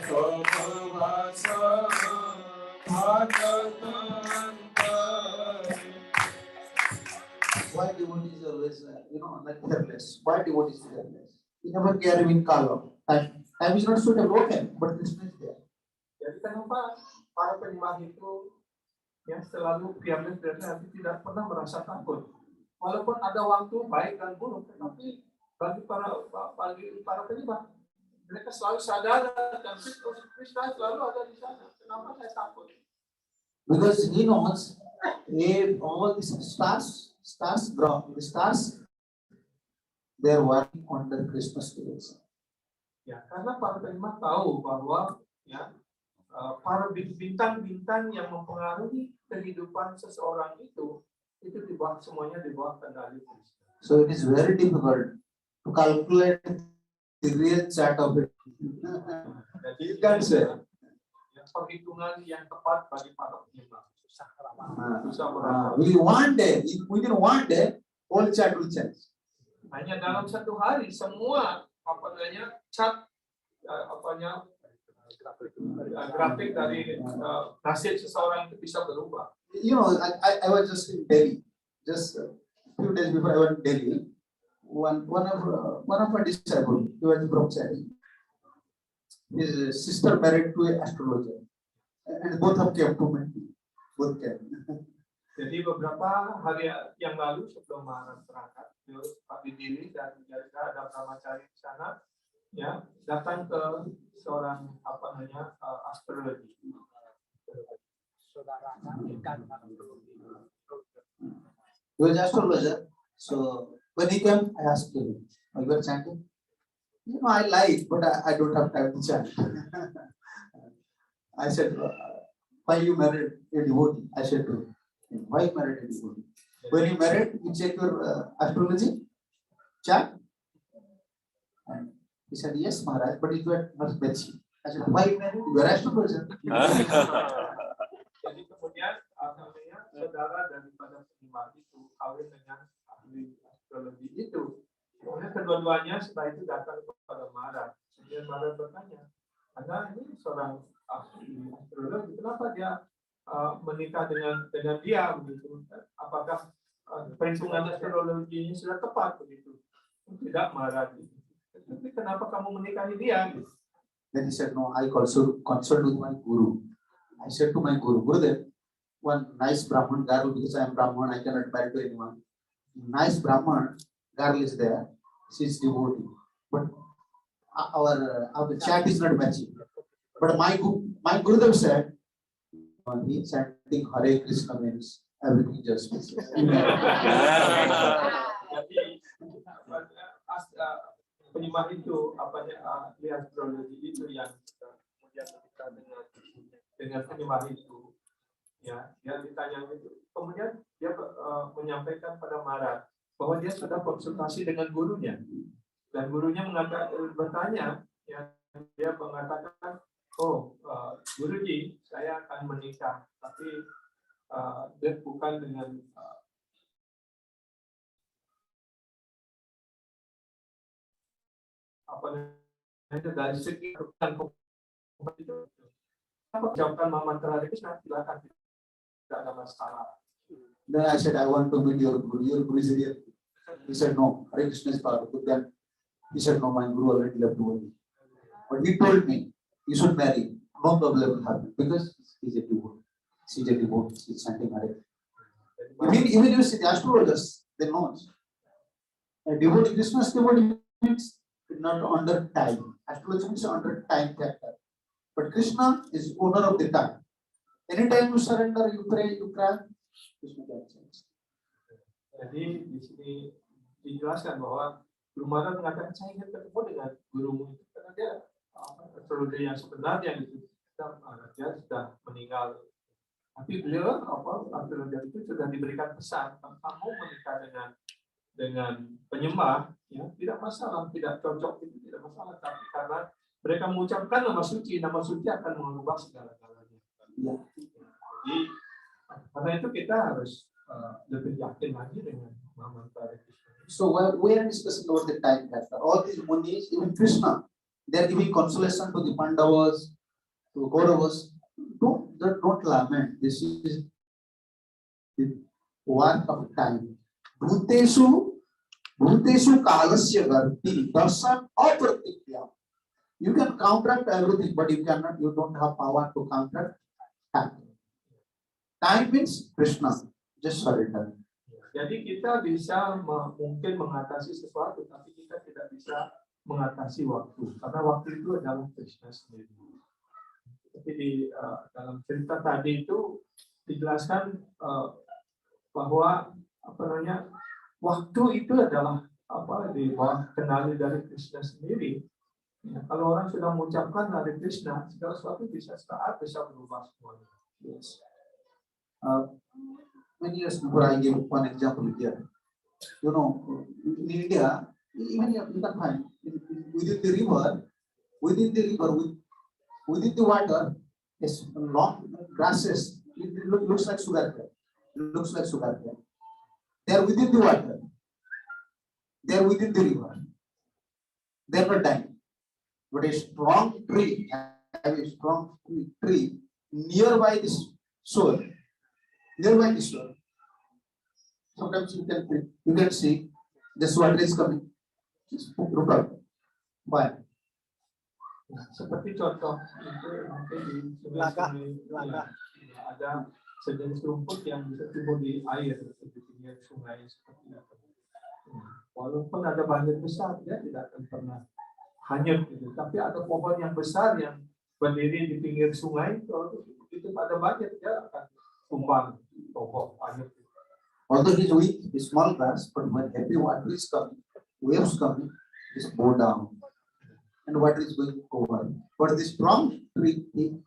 Tava vasa bhavatantare. Why devotees always, like careless? Why devotees careless? We never care in color. Time is not suitable, okay, but Krishna is there. Jadi kenapa para penyembah itu yang selalu fearless dan hati tidak pernah merasa takut? Walaupun ada waktu baik dan buruk, tetapi bagi para penyembah, mereka selalu sadar dan Krishna selalu ada di sana. Kenapa saya takut? Because he knows if all these stars, they are working on the Christmas direction. Ya, karena para penyembah tahu bahwa ya para bintang-bintang yang mempengaruhi kehidupan seseorang itu semuanya di bawah kendali Krishna. So it is very difficult to calculate the real chart of it. Jadi You can say. Perhitungan yang tepat bagi para penyembah. Within one day, whole chart will change. Hanya dalam satu hari semua chart grafik dari nasib seseorang itu bisa berubah. You know, I was just in Delhi, just a few days before I went to Delhi. One of my disciples, he was brahmachari. His sister married to an astrologer, and both of came to me. Both came. Jadi beberapa hari yang lalu sebelum Maharaj berangkat, Pak Bidiri dan ada brahmachari di sana, ya datang ke seorang astrologi. He was astrologer. So when he came, I asked him, "You were chanting?" You know, I like, but I don't have time to chant. I said, "Why you married a devotee?" I said to him, "Why you married a devotee? When you married, you check your astrology chart?" And he said, "Yes, Maharaj, but it was not matching." I said, "Why you married? You are astrologer." Jadi kemudian saudara daripada penyembah itu kawin dengan ahli astrologi itu. Kemudian kedua-duanya setelah itu datang kepada Maharaj. Kemudian Maharaj bertanya, "Anda ini seorang ahli astrologi, kenapa dia menikah dengan dia begitu? Apakah perhitungan astrologi ini sudah tepat begitu?" "Tidak, Maharaj. Tapi kenapa kamu menikahi dia?" Then he said, "No, I also consult with my guru." I said to my guru, "Gurudev, one nice Brahman girl, because I am Brahman, I cannot marry to anyone. Nice Brahman girl is there, she is devotee, but our chat is not matching." But my Gurudev said, "He chanting Hare Krishna means everything just fits." Jadi penyembah itu ahli astrologi itu yang kemudian menikah dengan penyembah itu, ya dia ditanya itu, kemudian dia menyampaikan pada Maharaj bahwa dia sudah konsultasi dengan gurunya, dan gurunya bertanya, ya dia mengatakan, "Oh, Guruji, saya akan menikah, tapi dia bukan dengan dari segi kerukunan itu." Apa ucapkan mantra Hare Krishna, silakan, tidak ada masalah. Then I said, "I want to meet your guru. Your guru is here." He said, "No, Hare Krishna is powerful." Then he said, "No, my guru already left the world. But he told me, you should marry. No problem will happen because he's a devotee. She's a devotee. She's chanting Hare." Even you see the astrologers, they know. A devotee, Krishna's devotee means not under time. Astrology means under time factor. But Krishna is owner of the time. Anytime you surrender, you pray, you cry, Krishna can change. Jadi di sini dijelaskan bahwa Guru Maharaj mengatakan saya ingin ketemu dengan gurumu itu karena dia periode yang sebenarnya itu dia sudah meninggal. Tapi beliau periode itu sudah diberikan pesan kamu menikah dengan penyembah, ya tidak masalah, tidak cocok itu tidak masalah. Tapi karena mereka mengucapkan nama suci akan mengubah segala-galanya. Ya. Jadi karena itu kita harus lebih yakin lagi dengan memanfaatkan Krishna. So we are discussing about the time factor. All these munis, even Krishna, they are giving consolation to the Pandavas, to Kauravas. Don't lament. This is the work of time. Bhuteshu kalasya garti darshan apratikya. You can counteract everything, but you don't have power to counteract time. Time means Krishna. Just surrender. Jadi kita bisa mungkin mengatasi sesuatu, tapi kita tidak bisa mengatasi waktu, karena waktu itu adalah Krishna sendiri. Tapi di dalam cerita tadi itu dijelaskan bahwa waktu itu adalah di bawah kendali dari Krishna sendiri. Ya, kalau orang sudah mengucapkan dari Krishna, segala sesuatu bisa berubah semuanya. Yes. Many years before, I gave one example here. You know, in India, even you can find within the river, within the water, is long grasses. It looks like sugar cane. It looks like sugar cane. They are within the water. They are within the river. They are not dying. But a strong tree nearby this shore. Sometimes you can see this water is coming. Just look out. Why? Seperti contoh itu nanti di sebelah ada sejenis rumput yang bisa tumbuh di air di pinggir sungai seperti itu. Walaupun ada banyak besar, dia tidak akan pernah hanyut gitu. Tapi ada pohon yang besar yang berdiri di pinggir sungai, kalau itu pada banyak dia akan tumbang, pokok hanyut. Although he is weak, he is small grass, but when heavy water is coming, waves coming, just go down, and water is going over. But this strong tree, he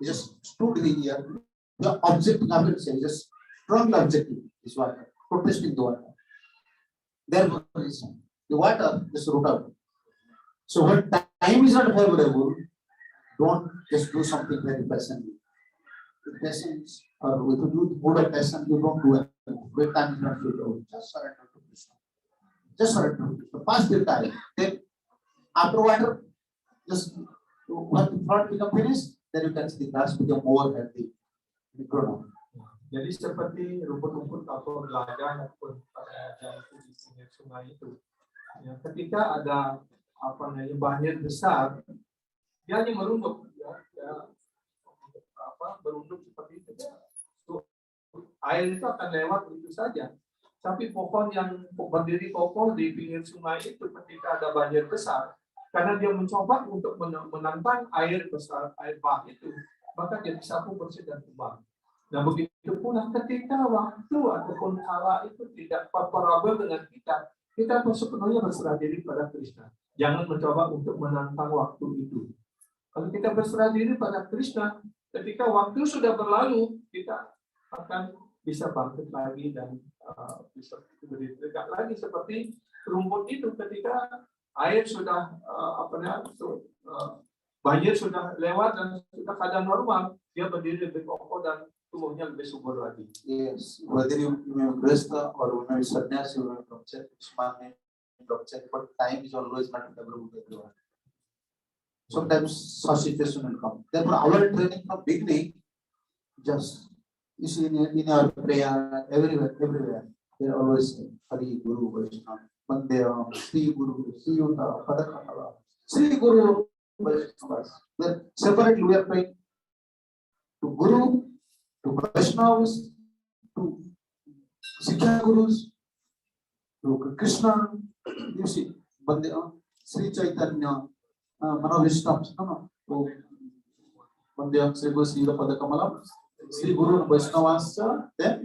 just stood here. The objective, I will say, just strong objective is water, protesting the water. Therefore, the water just root out. So when time is not favorable, don't just do something very passionately. With patience or with good passion, you don't do it. When time is not favorable, just surrender to Krishna. Just surrender to Krishna. Pass the time. Then after water, just when the front become finished, then you can see the grass become more healthy. Jadi seperti rumput-rumput atau gelagai ataupun di pinggir sungai itu, ya, ketika ada banjir besar, dia hanya merunduk, berunduk seperti itu. Air itu akan lewat begitu saja. Tapi pohon yang berdiri kokoh di pinggir sungai itu ketika ada banjir besar, karena dia mencoba untuk menantang air besar, air bah itu, maka dia disapu bersih dan tumbang. Nah begitu pula ketika waktu ataupun kala itu tidak favorable dengan kita sepenuhnya berserah diri pada Krishna. Jangan mencoba untuk menantang waktu itu. Kalau kita berserah diri pada Krishna, ketika waktu sudah berlalu, kita akan bisa bangkit lagi dan bisa berdiri tegak lagi seperti rumput itu ketika air sudah banjir sudah lewat dan sudah keadaan normal, dia berdiri lebih kokoh dan tumbuhnya lebih subur lagi. Yes, whether you may be Grasta or you may be Sannyasi, you may be Brahmachari, but time is always not favorable to everyone. Sometimes such situation will come. Therefore, our training from beginning, just you see in our prayer, everywhere, they are always Hari Guru Vaishnava, Vandeyam, Sri Guru, Sri Yuta, Padakala, Sri Guru Vaishnavas. Then separately we are praying to Guru, to Vaishnavas, to Sikha Gurus, to Krishna. You see, Vandeyam, Sri Chaitanya, Manavishtam, Mandyam Sri Guru Sri Pada Kamalam, Sri Guru Vaishnavascha, then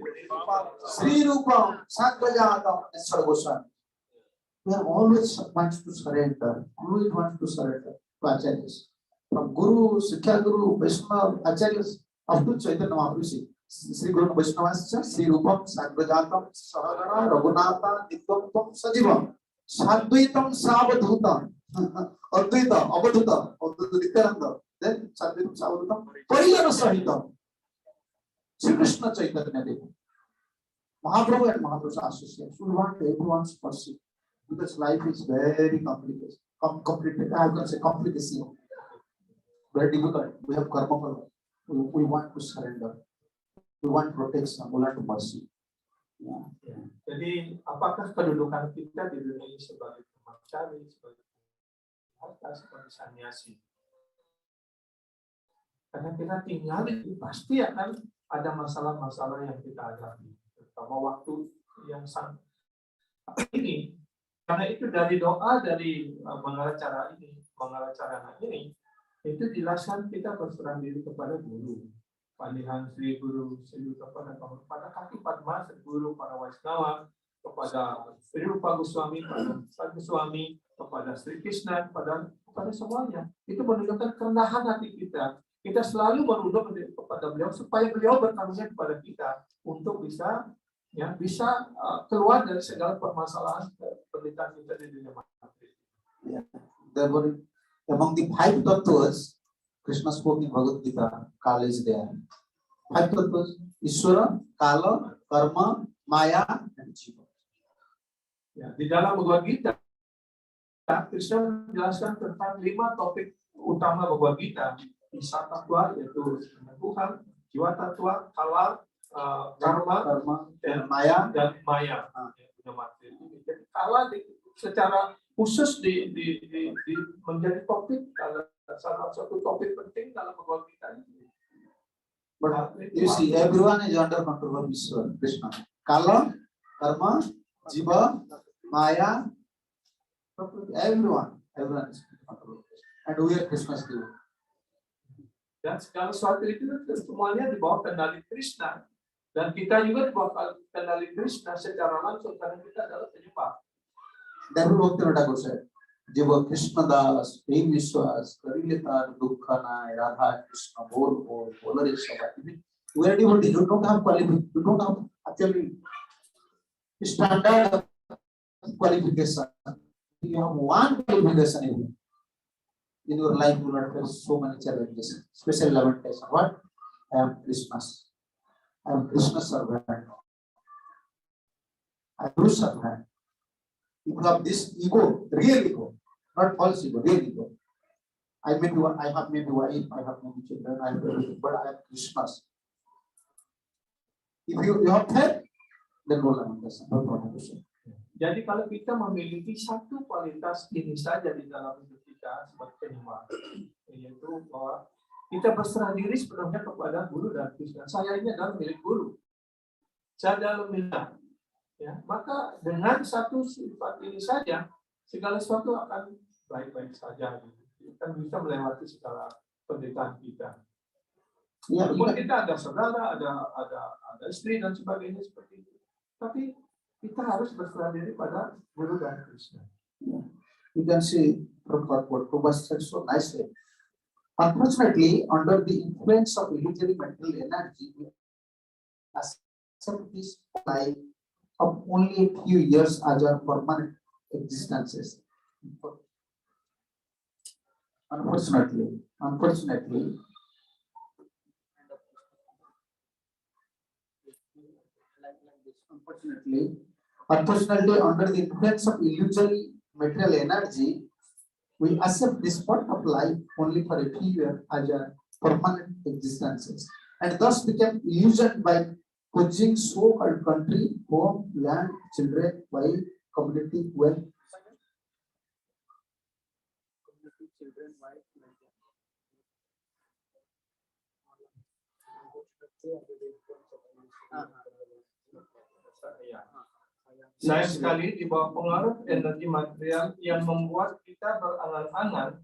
Sri Rupam Sankhajatam and Sargoswami. We are always wants to surrender, always wants to surrender to Acharyas. From Guru, Sikha Guru, Vaishnava, Acharyas, up to Chaitanya Mahaprabhu. Sri Guru Vaishnavascha, Sri Rupam Sankhajatam, Sahagana, Raghunatha, Nityam, Sajivam, Sadvaitam, Savadhutam, Advaita, Abadhuta, Nityananda, then Sadvaitam, Savadhutam, Pariyana Sahitam. Sri Krishna Chaitanya Deva. Mahaprabhu and Mahaprabhu's associates. We want everyone's mercy. Because life is very complicated. Complicated. I can say complicated. Very difficult. We have karma. We want to surrender. We want protection. We want mercy. Yeah. Jadi, apakah kedudukan kita di dunia ini sebagai brahmachari, sebagai harta, sebagai sannyasi? Karena kita tinggal itu pasti akan ada masalah-masalah yang kita hadapi, terutama waktu yang sangat ini. Karena itu dari doa dari Mangalacara ini, itu jelaskan kita berserah diri kepada guru. Panggilan Sri Guru Sri kepada kaki Padma, Sri Guru para Waisnawa, kepada Sri Rupa Goswami, kepada Sri Goswami, kepada Sri Krishna, kepada semuanya. Itu menunjukkan kerendahan hati kita. Kita selalu merunduk kepada beliau supaya beliau berkarunia kepada kita untuk bisa keluar dari segala permasalahan penderitaan kita di dunia materi. Therefore, among the five tattvas, Krishna spoke in Bhagavad Gita, Kala is there. Five tattvas: Ishvara, Kala, Karma, Maya, and Jiva. Ya, di dalam Bhagavad Gita, Krishna menjelaskan tentang 5 topik utama Bhagavad Gita. Isa Tattva, yaitu Tuhan, Jiwa Tattva, Kala, Karma, dan Maya. Jadi kala secara khusus menjadi topik, salah satu topik penting dalam Bhagavad Gita. But you see, everyone is under control of Krishna. Kala, Karma, Jiva, Maya, everyone is under control of Krishna. And we are Krishna's devotee. Dan segala sesuatu itu semuanya di bawah kendali Krishna. Dan kita juga di bawah kendali Krishna secara langsung karena kita adalah penyembah. Therefore, Bhaktivinoda Thakur said, Jiva Krishna Das, Prem Vishwas, Karilita, Dukkhana, Radha Krishna, Bol, Bolare Shabbat. We are devotees. You don't have qualification. You don't have actually standard qualification. You have one qualification in your life. You will not face so many challenges. Special lamentation. What? I am Krishna's. I am Krishna's servant. I am Guru's servant. If you have this ego, real ego, not false ego, real ego. I have maybe wife, I have maybe children, I have everything, but I am Krishna's. If you have faith, then no lamentation, no problem. Jadi kalau kita memiliki satu kualitas ini saja di dalam hidup kita sebagai penyembah, yaitu bahwa kita berserah diri sepenuhnya kepada Guru dan Krishna. Saya ini adalah milik Guru. Saya adalah milik. Ya, maka dengan satu sifat ini saja segala sesuatu akan baik-baik saja. Kita bisa melewati segala penderitaan kita. Ya, Walaupun kita ada saudara, ada istri dan sebagainya seperti itu. Tapi kita harus berserah diri pada Guru dan Krishna. You can see what Prabhupada said so nicely. Unfortunately, under the influence of illusory material energy, we accept this life of only a few years as our permanent existences. Unfortunately, under the influence of illusory material energy, we accept this part of life only for a few years as a permanent existences, and thus become illusioned by possessing so-called country, home, land, children, wife, community, wealth. Saya sekali di bawah pengaruh energi material yang membuat kita berangan-angan,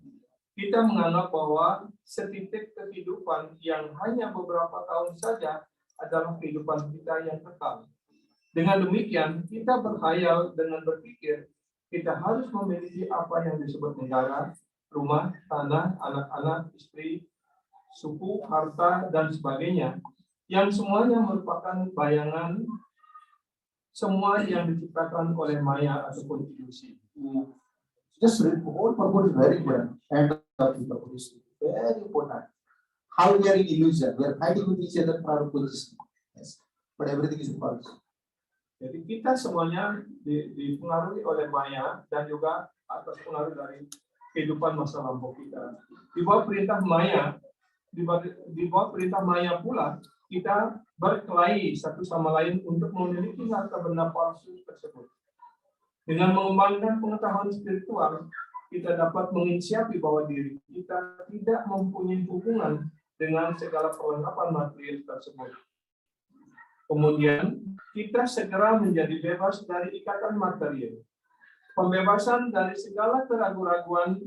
kita menganggap bahwa setitik kehidupan yang hanya beberapa tahun saja adalah kehidupan kita yang kekal. Dengan demikian, kita berkhayal dengan berpikir kita harus memiliki apa yang disebut negara, rumah, tanah, anak-anak, istri, suku, harta, dan sebagainya, yang semuanya merupakan bayangan semua yang diciptakan oleh maya ataupun ilusi. Just read, whole purpose is very important. And the purpose is very important. How we are in illusion, we are fighting with each other for our position. Yes. But everything is false. Jadi kita semuanya dipengaruhi oleh maya dan juga atas pengaruh dari kehidupan masa lampau kita. Di bawah perintah maya, di bawah perintah maya pula kita berkelahi satu sama lain untuk memiliki harta benda palsu tersebut. Dengan mengembangkan pengetahuan spiritual, kita dapat menginsiapi bahwa diri kita tidak mempunyai hubungan dengan segala perlengkapan material tersebut. Kemudian, kita segera menjadi bebas dari ikatan material. Pembebasan dari segala keraguan-raguan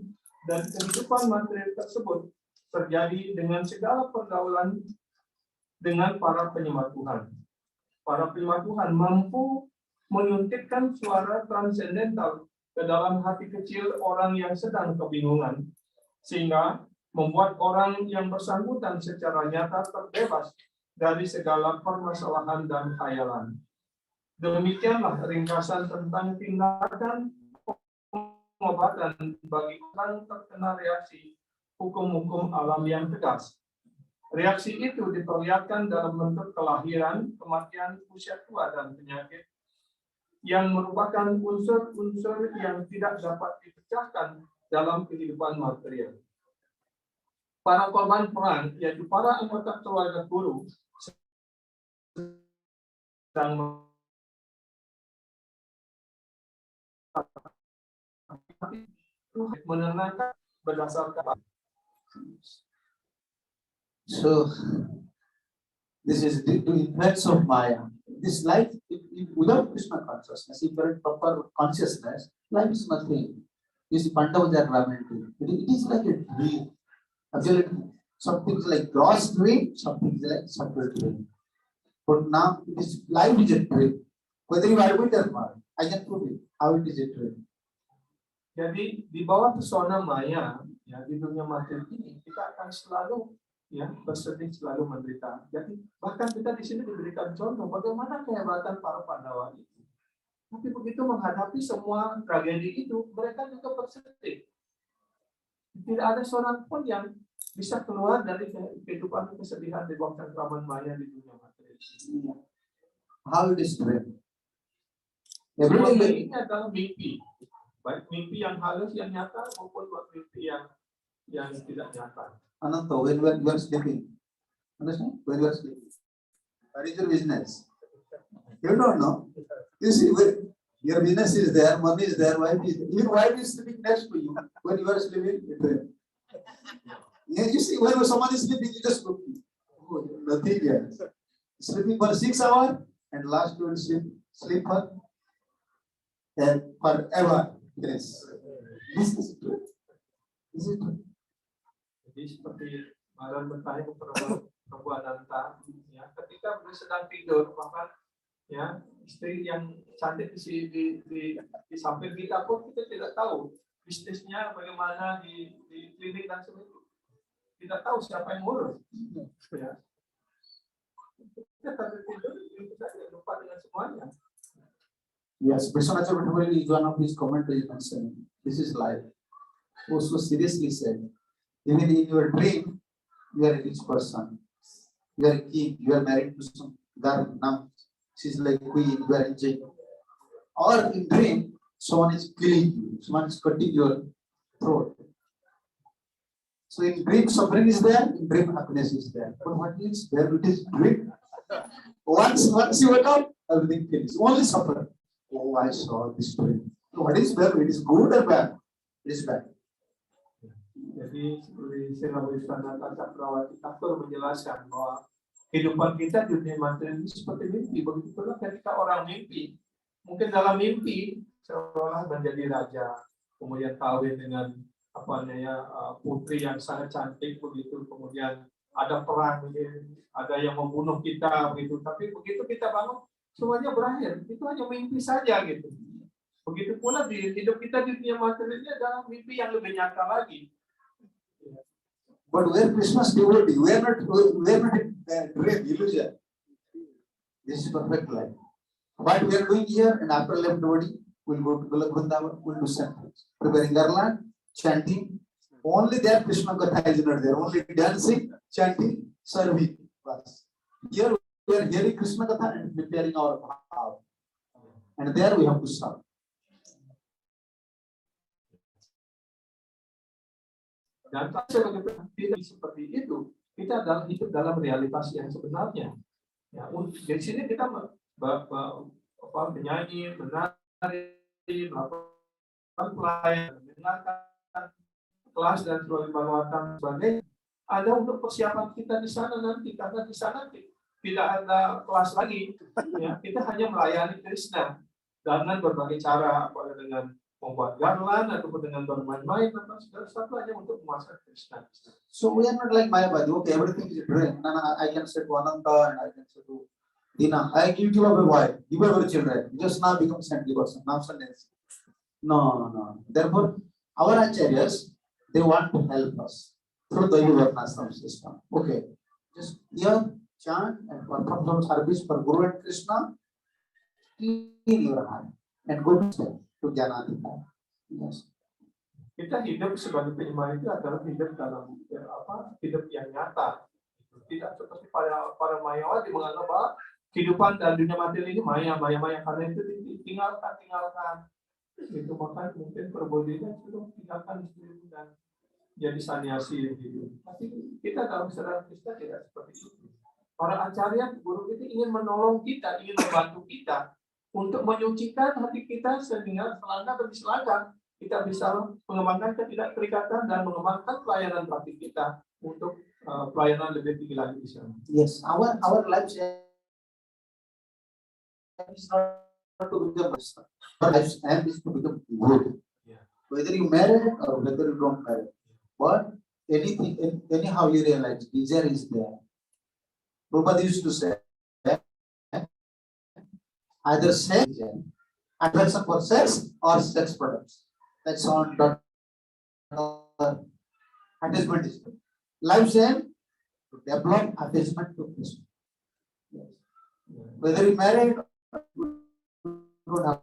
dan kehidupan material tersebut terjadi dengan segala pergaulan dengan para penyembah Tuhan. Para penyembah Tuhan mampu menyuntikkan suara transendental ke dalam hati kecil orang yang sedang kebingungan, sehingga membuat orang yang bersangkutan secara nyata terbebas dari segala permasalahan dan khayalan. Demikianlah ringkasan tentang tindakan pengobatan bagi orang terkena reaksi hukum-hukum alam yang tegas. Reaksi itu diperlihatkan dalam bentuk kelahiran, kematian, usia tua, dan penyakit, yang merupakan unsur-unsur yang tidak dapat dipecahkan dalam kehidupan material. Para korban perang, yaitu para anggota keluarga guru, sedang menenangkan berdasarkan. So, this is the effects of Maya. This life, without Krishna consciousness, if you're in proper consciousness, life is nothing. You see, Pandavas are lamenting. It is like a dream. Absolutely. Something is like gross dream, something is like subtle dream. But now, life is a dream. Whether you admit or not, I can prove it. How it is a dream. Jadi di bawah pesona maya, ya di dunia materi ini kita akan selalu ya bersedih, selalu menderita. Jadi bahkan kita di sini diberikan contoh bagaimana kehebatan para Pandawa itu. Tapi begitu menghadapi semua tragedi itu, mereka juga bersedih. Tidak ada seorang pun yang bisa keluar dari kehidupan kesedihan di bawah cengkraman maya di dunia materi. How it is dream. Every ini adalah mimpi. Baik mimpi yang halus, yang nyata, maupun mimpi yang tidak nyata. Ananta, when you are sleeping, understand? When you are sleeping, what is your business? You don't know. You see, when your business is there, money is there, wife is there. Your wife is sleeping next to you. When you are sleeping, you dream. Yeah, you see, when someone is sleeping, you just look. Oh, nothing else. Sleeping for 6 hours, and last you will sleep for and forever. Yes. This is true. Is it true? Jadi seperti Maran bertanya kepada Prabu Ananta, ya, ketika beliau sedang tidur, bahkan ya istri yang cantik di samping kita pun kita tidak tahu bisnisnya bagaimana di klinik dan sebagainya. Tidak tahu siapa yang ngurus. Ya. Kita tidur, kita lupa dengan semuanya. Yes, Vishwanath Chakravarti is one of his commentaries mentioning. This is life. Also seriously said, even in your dream, you are a rich person. You are a king. You are married to some girl. Now she's like queen. You are enjoying. Or in dream, someone is killing you. Someone is cutting your throat. So in dream, suffering is there. In dream, happiness is there. But what is there? It is dream. Once you wake up, everything finishes. Only suffer. Oh, I saw this dream. What is bad? It is good or bad? It is bad. Jadi seperti Sela Wiswanata Cakrawati Thakur menjelaskan bahwa kehidupan kita di dunia materi itu seperti mimpi. Begitu pula ketika orang mimpi, mungkin dalam mimpi seolah menjadi raja, kemudian kawin dengan putri yang sangat cantik begitu, kemudian ada perang, ada yang membunuh kita begitu, tapi begitu kita bangun semuanya berakhir, itu hanya mimpi saja gitu. Begitu pula di hidup kita di dunia materi ini adalah mimpi yang lebih nyata lagi. But we are Christmas devotee. We are not dream illusion. This is perfect life. What we are doing here, and after left body, we'll go to Golok Vrindavan, we'll do something. Preparing garland, chanting. Only there Krishna Katha is not there. Only dancing, chanting, serving. Here we are hearing Krishna Katha and preparing our bhav. And there we have to serve. Dan sebagai tidak seperti itu, kita adalah hidup dalam realitas yang sebenarnya. Ya, di sini kita menyanyi, menari, melakukan pelayanan, mendengarkan kelas dan sebagainya. Ada untuk persiapan kita di sana nanti, karena di sana tidak ada kelas lagi. Ya, kita hanya melayani Krishna dengan berbagai cara, dengan membuat gamelan ataupun dengan bermain-main atau segala sesuatu hanya untuk memuaskan Krishna. So we are not like Mayavadi. Okay, everything is a dream. No, I can say to Ananta and I can say to Dina, I give you a wife, give your children. You just now become saintly person, now sentence. No. Therefore, our acharyas, they want to help us through the Varnashram system. Okay, just hear, chant, and perform some service for Guru and Krishna. Clean your heart and go to Jnanadhikar. Yes. Kita hidup sebagai penyembah itu adalah hidup dalam hidup yang nyata. Tidak seperti para Mayawadi menganggap bahwa kehidupan dan dunia materi ini maya karena itu tinggalkan. Itu maka mungkin perbodinya sudah tinggalkan dan jadi sanyasi gitu. Tapi kita dalam sejarah Kristen tidak seperti itu. Para acarya, guru itu ingin menolong kita, ingin membantu kita untuk menyucikan hati kita sehingga selangkah demi selangkah kita bisa mengembangkan ketidakterikatan dan mengembangkan pelayanan praktik kita untuk pelayanan lebih tinggi lagi di sana. Yes, our lives is not to become Krishna. Our lives is to become good. Yeah. Whether you marry or whether you don't marry, but anyhow you realize desire is there. Prabhupada used to say, either sex, attraction for sex or sex products. That's on attachment is life's aim to develop attachment to Krishna. Yes. Whether you married or don't have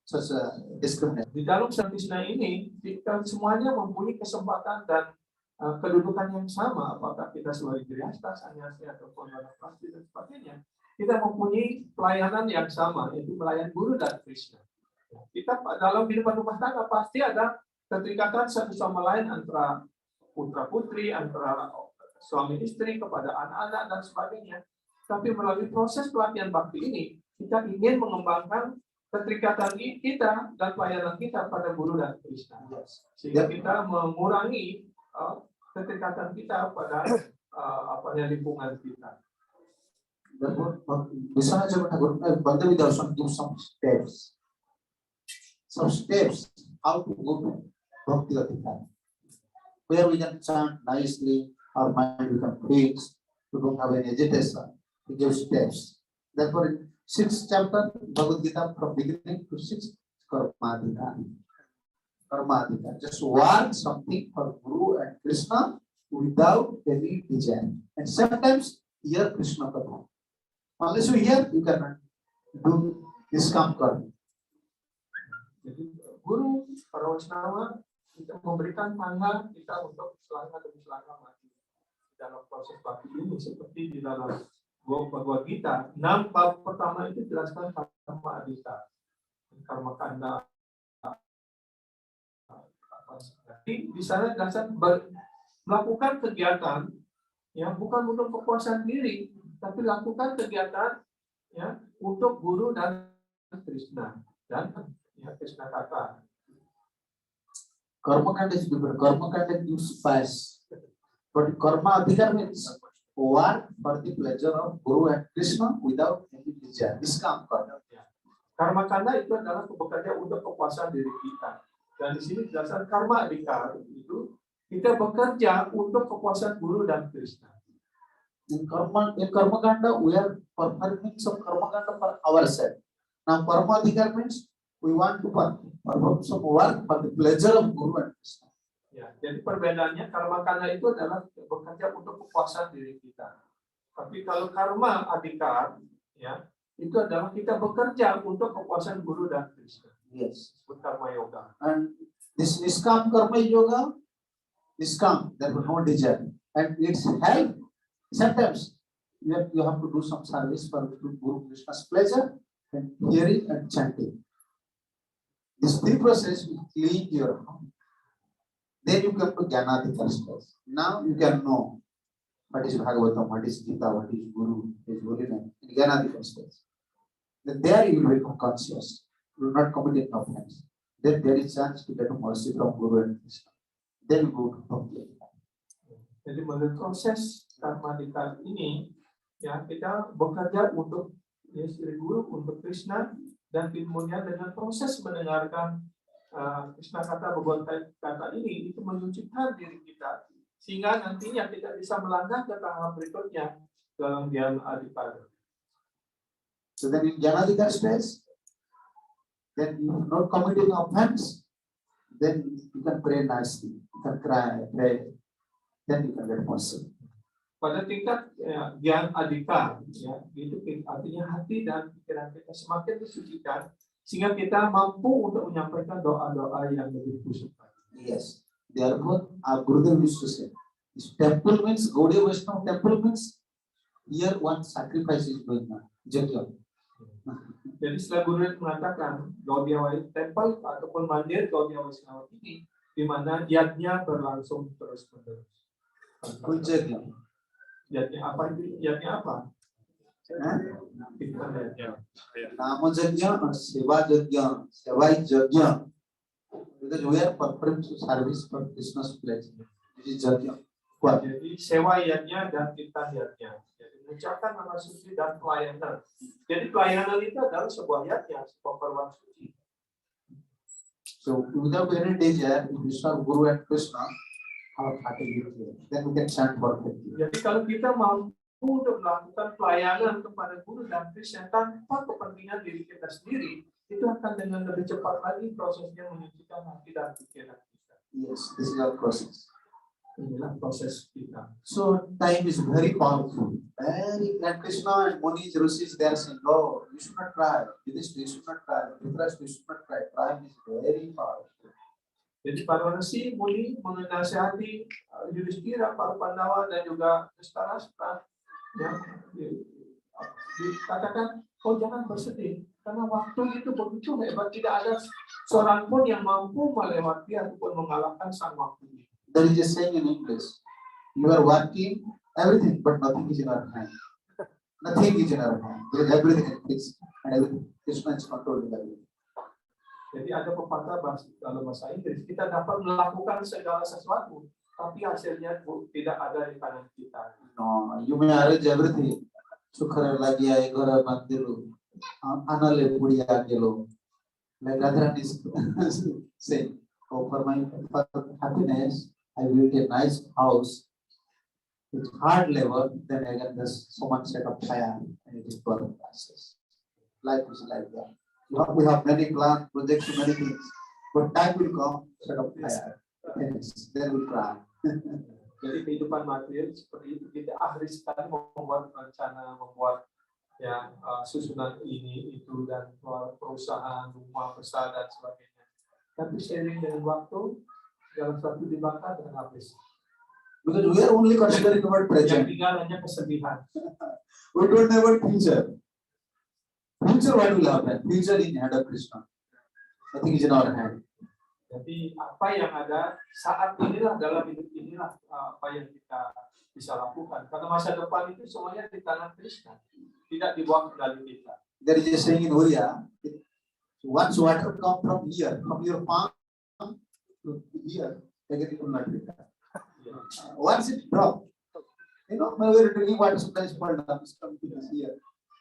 such a discrimination. Di dalam Krishna ini kita semuanya mempunyai kesempatan dan kedudukan yang sama, apakah kita sebagai grihasta, sannyasi ataupun wanapasti dan sebagainya. Kita mempunyai pelayanan yang sama, yaitu melayani Guru dan Krishna. Kita dalam kehidupan rumah tangga pasti ada keterikatan satu sama lain antara putra putri, antara suami istri kepada anak-anak dan sebagainya. Tapi melalui proses pelatihan bakti ini, kita ingin mengembangkan keterikatan kita dan pelayanan kita pada Guru dan Krishna. Sehingga kita mengurangi keterikatan kita pada lingkungan kita. Therefore, Vishwanath Thakur, Bhakti Darshan gives some steps how to go to Bhakti Adhikar, where we can chant nicely, our mind become fixed, we don't have any agitation. He gives steps. Therefore, in 6th chapter, Bhagavad Gita, from beginning to 6th, Karma Adhikar. Just want something for Guru and Krishna without any desire. And sometimes hear Krishna Katha. Unless you hear, you cannot do this kamkar. Jadi Guru, para Waisnawa, kita memberikan tangga kita untuk selangkah demi selangkah maju dalam proses bakti ini, seperti di dalam Bhagavad Gita. 6 bab pertama itu jelaskan karma adhika, karma kanda. Di sana jelaskan melakukan kegiatan yang bukan untuk kepuasan diri, tapi lakukan kegiatan ya untuk Guru dan Krishna dan ya Krishna kata. Karma kanda is different. Karma kanda gives fast, but karma adhikar means work for the pleasure of Guru and Krishna without any desire. This kamkar. Karma kanda itu adalah bekerja untuk kepuasan diri kita. Dan di sini dasar karma adhikar itu kita bekerja untuk kepuasan guru dan Krishna. In karma kanda, we are performing some karma kanda for ourselves. Now, karma adhikar means we want to perform some work for the pleasure of Guru and Krishna. Ya, jadi perbedaannya karma kanda itu adalah bekerja untuk kepuasan diri kita. Tapi kalau karma adhikar, ya, itu adalah kita bekerja untuk kepuasan guru dan Krishna. Yes. Disebut karma yoga. And this niskam karma yoga, niskam, there is no desire, and it's help. Sometimes you have to do some service for Guru Krishna's pleasure and hearing and chanting. This three process will clean your heart. Then you come to Jnanadhikar stage. Now you can know what is Bhagavatam, what is Gita, what is Guru, what is Holiness in Jnanadhikar stage. Then there you will become conscious. You will not commit any offense. Then there is chance to get mercy from Guru and Krishna. Then you go to Bhakti. Jadi melalui proses karma adhikar ini, ya kita bekerja untuk ya, Sri Guru, untuk Krishna, dan ilmunya dengan proses mendengarkan Krishna kata Bhagavad kata ini itu menyucikan diri kita sehingga nantinya kita bisa melangkah ke tahap berikutnya dalam Jnana Adhikar. So then in Jnanadhikar stage, then you not committing offense, then you can pray nicely, you can cry, pray, then you can get mercy. Pada tingkat Jnana Adhikar, ya, itu artinya hati dan pikiran kita semakin disucikan sehingga kita mampu untuk menyampaikan doa-doa yang lebih khusyuk. Yes. Therefore, our Gurudev used to say, this temple means Gaudiya Vaishnava temple means here one sacrifice is going on. Jagya. Jadi setelah Gurudev mengatakan Gaudiya Temple ataupun mandir Gaudiya Vaishnava ini di mana yajnya berlangsung terus-menerus. Jagya. Yajnya apa itu? Yajnya apa? Nama Jagya and Seva Jagya, Sevai Jagya. Because we are performing service for Krishna's pleasure. This is Jagya. Jadi sewa yajnya dan kirtan yajnya. Jadi mengucapkan nama suci dan pelayanan. Jadi pelayanan itu adalah sebuah yajnya, sebuah perbuatan suci. So without any desire, if we serve Guru and Krishna, our heart will be clear. Then we can chant perfectly. Jadi kalau kita mampu untuk melakukan pelayanan kepada Guru dan Krishna tanpa kepentingan diri kita sendiri, itu akan dengan lebih cepat lagi prosesnya menyucikan hati dan pikiran kita. Yes, this is our process. Inilah proses kita. So time is very powerful. Very, and Krishna and Munis, Rishis, they are saying, no, you should not cry. This you should not cry. Dhritarashtra, you should not cry. Time is very powerful. Jadi para Risi, Muni menasihati Yudhishthira, para Pandawa dan juga Dhritarashtra, ya, dikatakan, oh jangan bersedih, karena waktu itu begitu hebat, tidak ada seorang pun yang mampu melewati ataupun mengalahkan sang waktu. There is a saying in English, you are working everything, but nothing is in our hand. Nothing is in our hand, because everything is fixed, and everything Krishna is controlling everything. Jadi ada pepatah dalam bahasa Inggris, kita dapat melakukan segala sesuatu, tapi hasilnya tidak ada di tangan kita. No, you may arrange everything. Sukhara lagi ay gora mandiru, anale pudiya gelo. Like Radharani is saying, oh, for my happiness, I built a nice house with hard labor, then I get this so much set of fire, and it is burning process. Life is like that. We have many plans, projects, many things, but time will come, set of fire, finish, then we cry. Jadi kehidupan material seperti itu, kita akhir sekali membuat rencana, membuat ya susunan ini itu dan perusahaan, rumah besar dan sebagainya. Tapi seiring dengan waktu, dalam satu dibakar dengan habis. Because we are only considering about Yang present. tinggal hanya kesedihan. We don't know about future. Future, what will happen? Future in hand of Krishna. Nothing is in our hand. Jadi apa yang ada saat inilah dalam hidup inilah apa yang kita bisa lakukan. Karena masa depan itu semuanya di tangan Krishna, tidak di bawah kendali kita. There is a saying in Oriya, once water come from here, from your palm to here, again it will not return. Once it drop, you know, when we are drinking water, sometimes fall down, it's come to this here,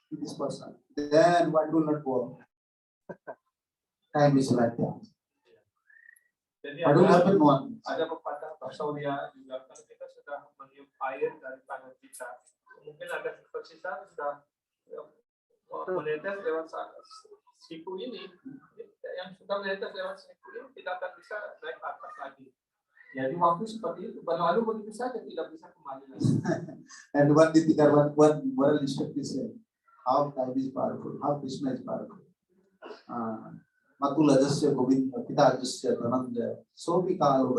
to this person. Then what will not go? Time is like that. Jadi What will happen one? ada pepatah Surya juga kalau kita sudah meniup air dari tangan kita, mungkin ada tersisa sudah menetes lewat siku ini, yang sudah menetes lewat siku ini tidak akan bisa naik ke atas lagi. Jadi waktu seperti itu berlalu begitu saja, tidak bisa kembali lagi. And one Deepika, one moral instruction is how time is powerful, how Krishna is powerful. Matula jasya Govinda, Pita jasya Dhananjaya, Sopi kalo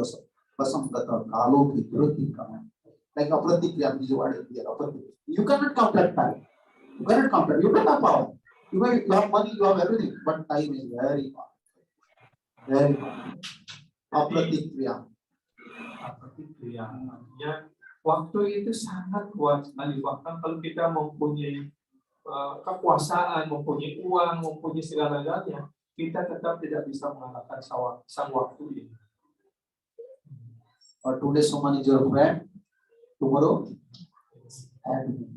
basam gata kalo ki droti kama. Like apratikriya, you cannot counter time. You cannot counter. You don't have power. You have money, you have everything, but time is very powerful. Very powerful. Apratikriya. Apratikriya, artinya waktu itu sangat kuat sekali. Bahkan kalau kita mempunyai kekuasaan, mempunyai uang, mempunyai segala-galanya, kita tetap tidak bisa mengalahkan sang waktu ini. Today someone is your friend, tomorrow and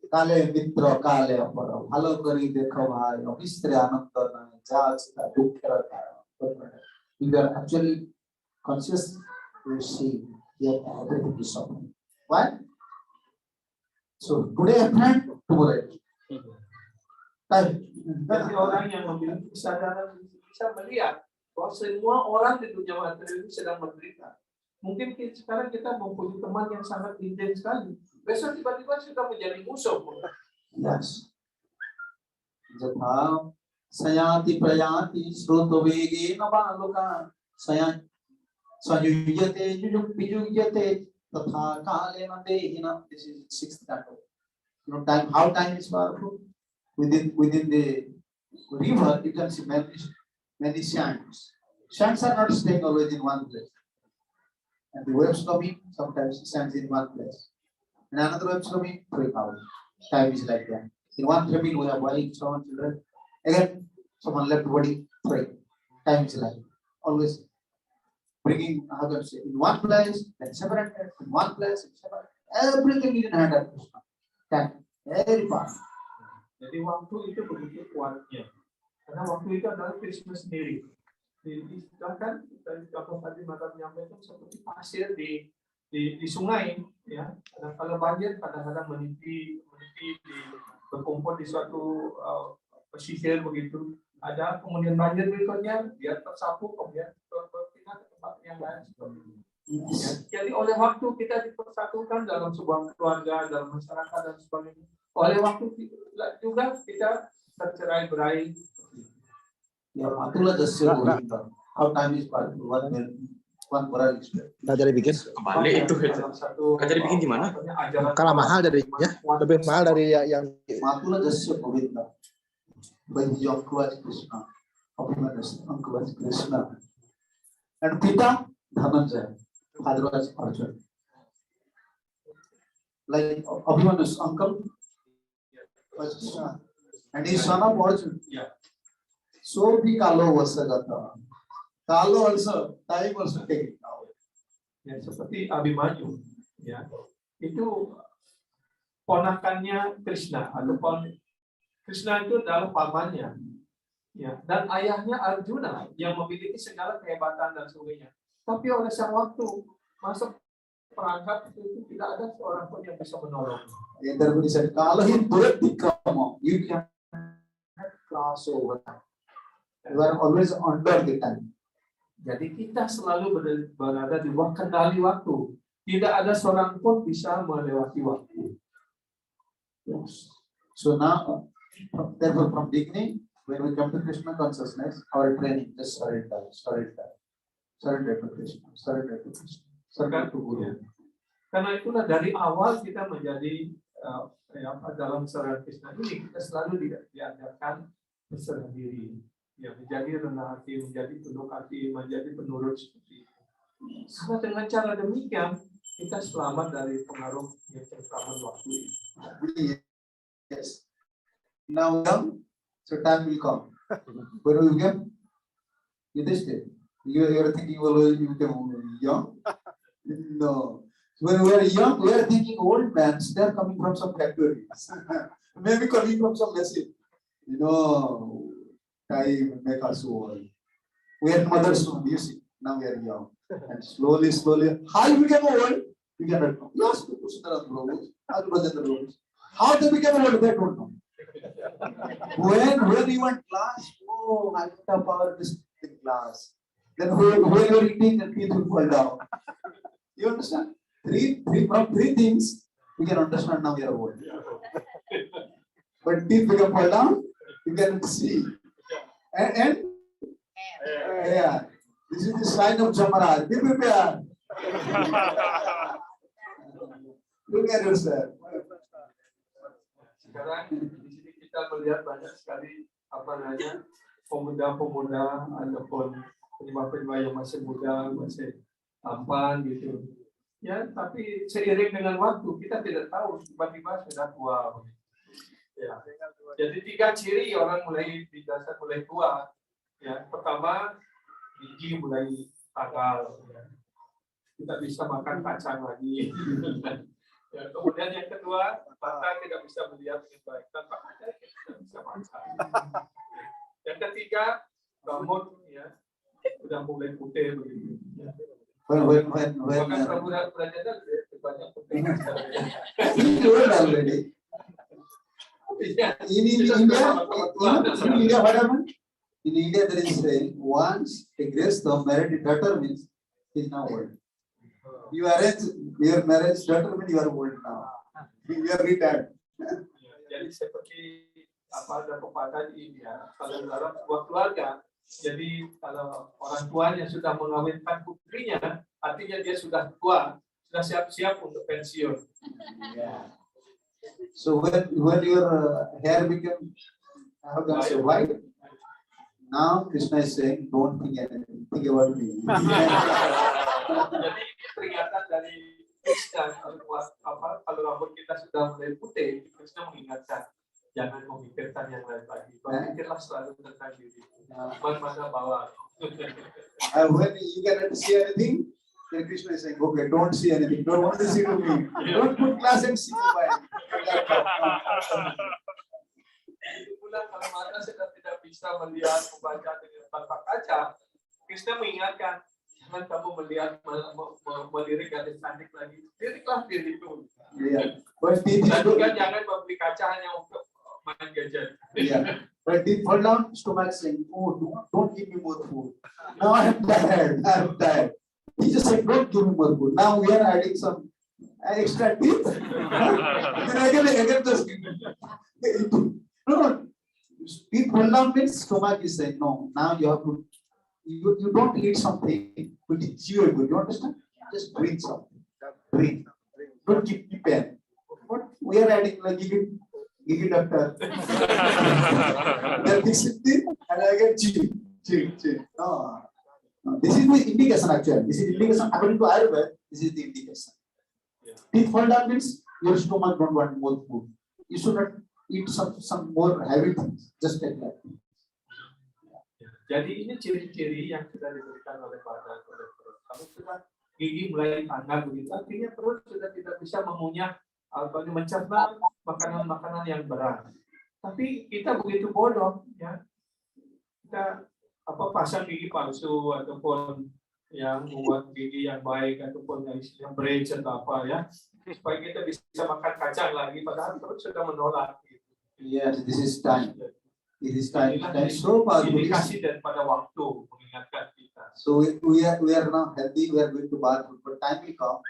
kale mitra kale apara bhalo kari dekho bhai obistre anand nai jachta dukhera karan. If you are actually conscious, you see that everything is suffering. Why? So today a friend, tomorrow time. Jadi orang yang memiliki kesadaran bisa melihat bahwa semua orang di dunia materi ini sedang menderita. Mungkin sekarang kita mempunyai teman yang sangat intens sekali. Besok tiba-tiba sudah menjadi musuh. Yes. Jatha sayati prayati sroto vege navaloka sayujyate jujukvijujyate tatha kalena dehina. This is sixth canto. You know time, how time is powerful. Within the river, you can see many sands. Sands are not staying always in one place. And the waves coming, sometimes sands in one place. And another waves coming, throwing out. Time is like that. In one family, we have wife, son, children. Again, someone left body, throwing. Time is like always bringing, how can I say, in one place, then separated, in one place, separate. Everything is in hand of Krishna. Time, very fast. Jadi waktu itu begitu kuatnya. Karena waktu itu adalah Krishna sendiri. Bahkan kalau tadi Mata menyampaikan seperti pasir di sungai, ya. Kalau banjir kadang-kadang meniti berkumpul di suatu pesisir begitu. Ada kemudian banjir berikutnya dia tersapu kemudian berpindah ke tempat yang lain. Ya. Jadi oleh waktu kita dipersatukan dalam sebuah keluarga, dalam masyarakat dan sebagainya. Oleh waktu juga kita tercerai-berai. Ya, itulah jasya Govinda. How time is powerful. One moral instruction. Nggak jadi bikin. Kembali itu. Nggak jadi bikin di mana? Kalah mahal jadinya, lebih mahal dari yang Matula jasya Govinda. When he was Krishna, Abhimanyu uncle was Krishna, and Pita Dhananjaya, father was Arjuna. Like Abhimanyu's uncle was Krishna, and his son of Arjuna. Yeah. So be Kalo Vasagata. Kalo also, time also taken now. Ya, seperti Abhimanyu, ya, itu ponakannya Krishna atau Krishna itu adalah pamannya, ya, dan ayahnya Arjuna yang memiliki segala kehebatan dan sebagainya. Tapi oleh sang waktu masuk perangkap itu tidak ada seorang pun yang bisa menolong. And therefore he said, Kalo he Duratikrama, you can cross over. You are always under the time. Jadi kita selalu berada di bawah kendali waktu. Tidak ada seorang pun bisa melewati waktu. Yes. So now, therefore from beginning, when we come to Krishna consciousness, our training just surrender to Krishna, surrender to Guru. Karena itulah dari awal kita menjadi dalam saran Krishna ini kita selalu diajarkan berserah diri, ya, menjadi rendah hati, menjadi tunduk hati, menjadi penurut seperti itu. Karena dengan cara demikian kita selamat dari pengaruh yang terkabur waktu ini. Yes. Now young, so time will come. When we become, you are thinking, well, you become young. No. When we are young, we are thinking old man. They are coming from some factories. Maybe coming from some machine. You know, time make us old. We are mothers soon, you see. Now we are young. And slowly, how you became old? You cannot know. You ask people, how they became old, they don't know. When you went class, oh, I went up our discipline class. Then when you are eating, the teeth will fall down. You understand? From three things, we can understand now we are old. When teeth become fall down, you can see. And yeah, this is the sign of Jamaraj. Be prepared. Look at yourself. Sekarang di sini kita melihat banyak sekali pemuda-pemuda ataupun penimba-penimba yang masih muda, masih tampan gitu. Ya, tapi seiring dengan waktu kita tidak tahu tiba-tiba sudah tua. Ya. Jadi 3 ciri orang mulai didasar mulai tua. Ya, pertama gigi mulai tanggal. Ya. Kita bisa makan kacang lagi. Ya, kemudian yang kedua, mata tidak bisa melihat dengan baik. Tanpa kaca kita tidak bisa makan. Yang ketiga, rambut ya sudah mulai putih begitu. Ya. When Bahkan Prabu Rajendra banyak putih. he old already. In India, what happened? In India, there is saying once a grandson married a daughter means he is now old. You arrange your marriage daughter means you are old now. You are retired. Jadi seperti ada pepatah di India, kalau dalam sebuah keluarga, jadi kalau orang tuanya sudah mengawinkan putrinya, artinya dia sudah tua, sudah siap-siap untuk pensiun. Yeah. So when your hair became white, now Krishna is saying, don't think anything, think about me. Jadi peringatan dari Krishna kalau rambut kita sudah mulai putih, Krishna mengingatkan jangan memikirkan yang lain lagi. Berpikirlah selalu tentang diri. Mana bawa. When you cannot see anything, then Krishna is saying, okay, don't see anything, don't want to see to me. Don't put glass and see to mine. Pula kalau mata sudah tidak bisa melihat, membaca dengan tanpa kaca, Krishna mengingatkan jangan kamu melihat melirik gadis cantik lagi. Liriklah diri itu. Yeah. Dan juga jangan membeli kaca hanya untuk main gadget. Yeah. When teeth fall down, stomach saying, oh, don't give me more food. Now I am tired. He just said, don't give me more food. Now we are adding some extra teeth. Then again just no. Teeth fall down means stomach is saying, no, now you have to, you don't eat something which is chewable. You understand? Just drink something. Drink. Don't keep me pen. What we are adding like gigi doctor. Then fix it and again chew. No. This is the indication actually. This is the indication according to Ayurveda. This is the indication. Teeth fall down means your stomach don't want more food. You should not eat some more heavy things. Just like that. Jadi ini ciri-ciri yang sudah diberikan oleh badan. Kalau sudah gigi mulai tanggal begitu, artinya perut sudah tidak bisa mengunyah mencerna makanan-makanan yang berat. Tapi kita begitu bodoh, ya. Kita pasang gigi palsu ataupun yang membuat gigi yang baik ataupun yang bridge atau apa ya, supaya kita bisa makan kacang lagi. Padahal perut sudah menolak. Yes, this is time. It is time. So indikasi daripada waktu mengingatkan kita. So we are now healthy. We are going to bathroom, but time will come.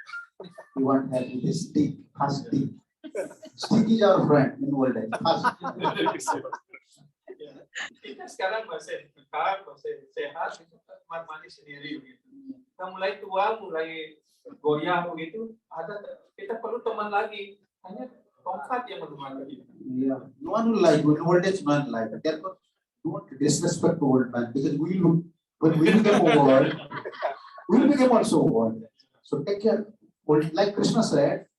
We want healthy. This stick, fast stick. Stick is our friend in old age. Kita sekarang masih kekal, masih sehat, kita mandi sendiri begitu. Kita mulai tua, mulai goyah begitu. Kita perlu teman lagi. Hanya tongkat yang menemani kita. Yeah, no one will like when old age man like. Therefore, don't disrespect old man because when we become old, we become also old. So take care. Like Krishna said,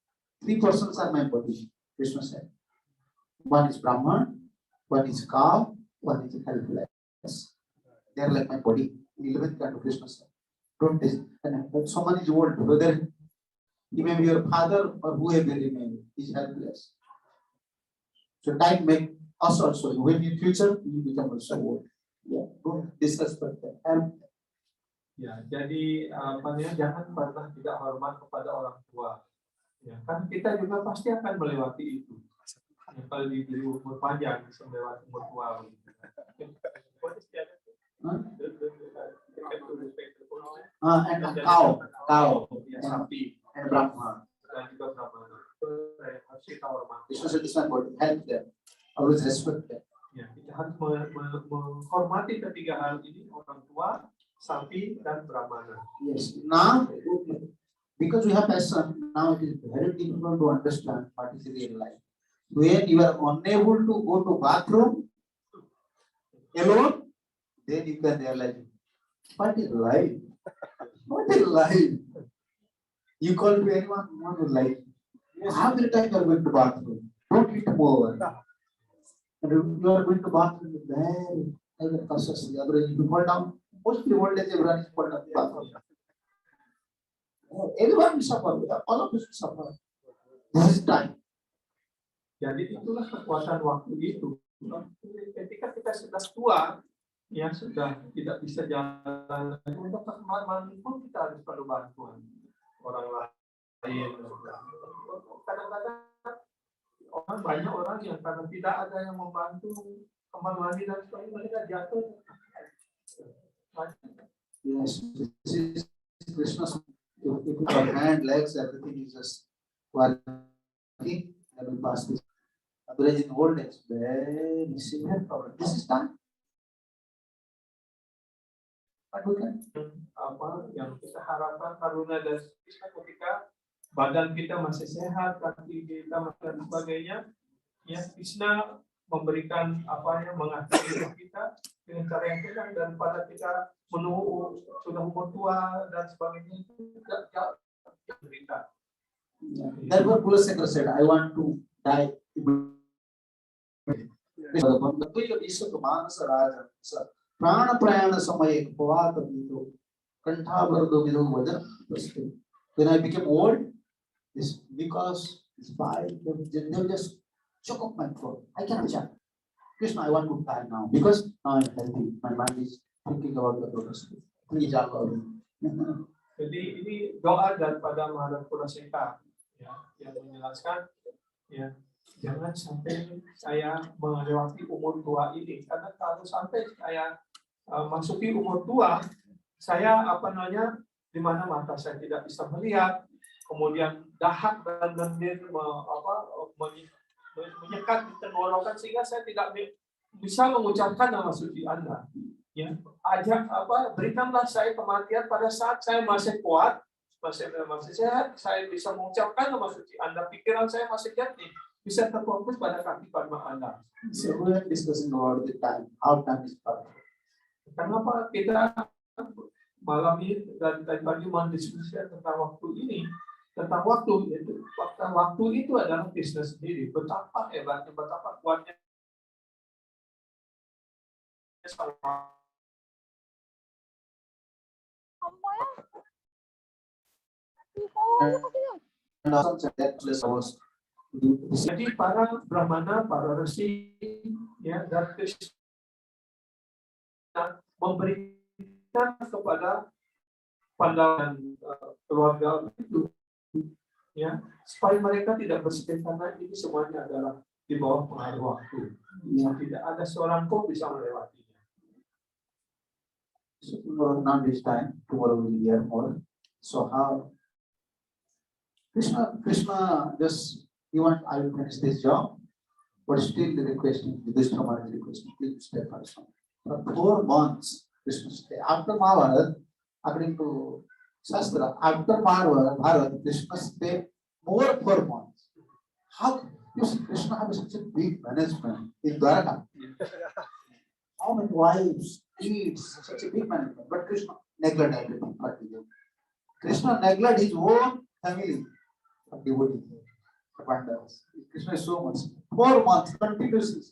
3 persons are my body. Krishna said, one is Brahman, one is cow, one is helpless. They are like my body. 11th kind of Krishna said. Don't this. And if someone is old, whether he may be your father or whoever he may be, he is helpless. So time make us also. When in future you become also old. Yeah. Don't disrespect them. Ya, jadi apa namanya, jangan pernah tidak hormat kepada orang tua. Ya, kan kita juga pasti akan melewati itu. Ya, kalau diberi umur panjang bisa melewati umur tua. And cow, Ya, sapi and Brahma. dan juga Brahmana. Harus kita hormati. Krishna said this one word, help them, always respect them. Ya, kita harus menghormati ketiga hal ini, orang tua, sapi, dan Brahmana. Yes. Now, because we have passion, now it is very difficult to understand what is real life. When you are unable to go to bathroom alone, then you can realize what is life. What is life? You call to anyone, what is life? How many times you are going to bathroom? Don't eat more. And you are going to bathroom very cautiously. Otherwise, if you fall down, mostly old age everyone is fall down the bathroom. Everyone will suffer. All of us will suffer. This is time. Jadi itulah kekuatan waktu itu. Ketika kita sudah tua, ya sudah tidak bisa jalan, untuk kemana-mana pun kita harus perlu bantuan orang lain. Kadang-kadang banyak orang yang karena tidak ada yang membantu kamar mandi dan sebagainya, mereka jatuh. Yes, this is Krishna's. If your hand, legs, everything is just working, then we pass this. Otherwise, in old age, very severe problem. This is time. But we can. Apa yang kita harapkan karuna dan Krishna ketika badan kita masih sehat, kaki kita masih dan sebagainya, ya Krishna memberikan apa yang mengatur hidup kita dengan cara yang tenang, dan pada kita menunggu sudah umur tua dan sebagainya itu tidak berita. Therefore, Kulasekara said, I want to die. प्राण प्रयाण समय पवात बिंदु कंठाभरदो बिंदु वजन प्रस्तुत. When I became old, this because this body, they just choke up my throat. I cannot chant. Krishna, I want to die now because now I'm healthy. My mind is thinking about the lotus. Please allow me. Jadi ini doa daripada Maharaj Kulasekara, ya, yang menjelaskan, ya, jangan sampai saya melewati umur tua ini, karena kalau sampai saya masuki umur tua, saya apa namanya, di mana mata saya tidak bisa melihat, kemudian dahak dan lendir menyekat di tenggorokan sehingga saya tidak bisa mengucapkan nama suci Anda. Ya, ajak berikanlah saya kematian pada saat saya masih kuat, masih sehat, saya bisa mengucapkan nama suci Anda, pikiran saya masih jernih, bisa terfokus pada kaki padma Anda. So we are discussing about the time, how time is perfect. Kenapa kita malam ini dan tadi pagi mendiskusikan tentang waktu ini, tentang waktu itu adalah bisnis sendiri. Betapa hebatnya, betapa kuatnya. Jadi para brahmana, para resi, ya, dan Krishna memberikan kepada pandangan keluarga itu, ya, supaya mereka tidak bersedih karena ini semuanya adalah di bawah pengaruh waktu. Ya, tidak ada seorang pun bisa melewatinya. So now this time, tomorrow we will hear more. So how Krishna just he want I will finish this job, but still the requesting this Brahma is requesting please stay for some. For 4 months, Krishna stay. After Mahabharata, according to Shastra, after Mahabharata, Krishna stay more 4 months. How you see Krishna have such a big management in Dwaraka? How many wives, kids, such a big management, but Krishna neglect everything. Krishna neglect his own family of devotees, the Pandavas. Krishna is so much. 4 months continuously,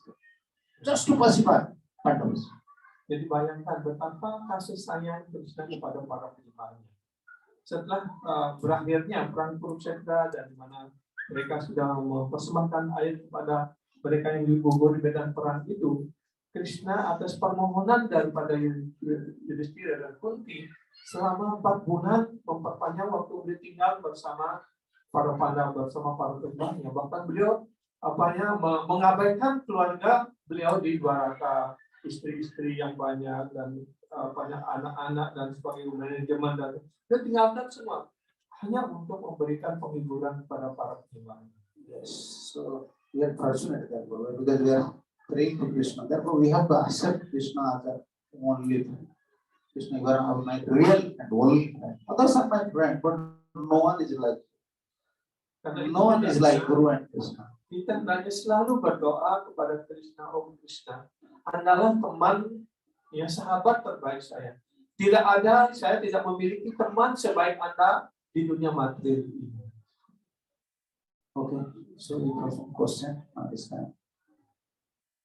just to pacify Pandavas. Jadi bayangkan betapa kasih sayang Krishna kepada para penggemarnya. Setelah berakhirnya perang Kurukshetra dan di mana mereka sudah mempersembahkan air kepada mereka yang gugur di medan perang itu, Krishna atas permohonan daripada Yudhishthira dan Kunti selama 4 bulan memperpanjang waktu beliau tinggal bersama para Pandawa, bersama para temannya. Bahkan beliau mengabaikan keluarga beliau di Dwaraka, istri-istri yang banyak dan banyak anak-anak dan sebagainya, manajemen dan dia tinggalkan semua hanya untuk memberikan penghiburan kepada para penyembah. Yes. So we are fortunate therefore because we are praying to Krishna. Therefore we have to accept Krishna as our only friend. Krishna, you are my real and only friend. Others are my friend, but no one is like Guru and Krishna. Kita hendaknya selalu berdoa kepada Krishna, oh Krishna, adalah teman, ya sahabat terbaik saya. Saya tidak memiliki teman sebaik Anda di dunia materi ini. Okay, so you have some question this time.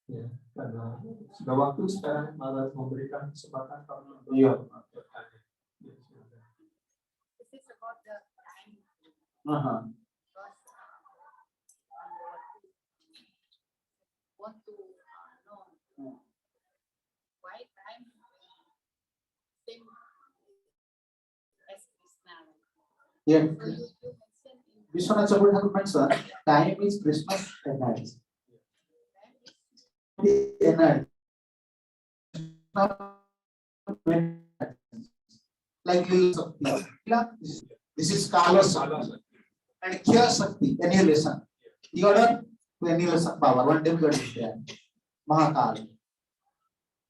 Ya, karena sudah waktu sekarang malah memberikan kesempatan kalau Iya. bertanya. This is about the time. Uh-huh. Because want to know why time same as Krishna. Yeah. So you mentioned in Vishwanath Chakravarti Thakur mentioned time is Krishna's energy. Energy. Like Lila Shakti. This is Kala Shakti. And Kya Shakti, annihilation. The order to annihilation power. One day we got it there. Mahakal.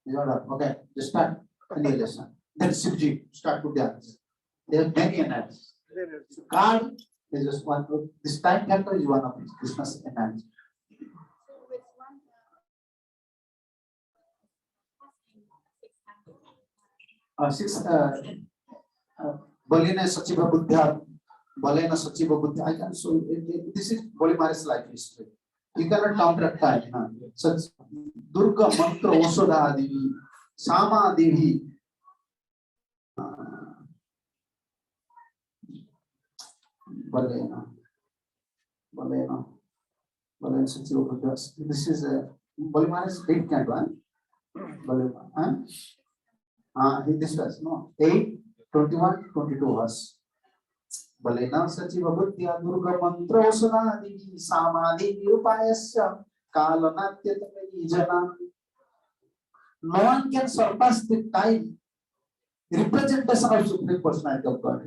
The order. Okay, just start annihilation. Then Shivji start to dance. They have many energies. So Kal is just one. This time factor is one of Krishna's energy. so which one Balina Sachiva Buddha, Balena Sachiva Buddha. I can show you. This is Bolimaris life history. You cannot counter time. Such Durga Mantra Osoda Devi, Sama Devi. Balena Sachiva Buddha. This is Bolimaris 8 can't one. Balena. This was no 8, 21, 22 verse. Balena Sachiva Buddhya Durga Mantra Osana Samadhi Upayasya Kalanatya Jana. No one can surpass the time representation of Supreme Personality of God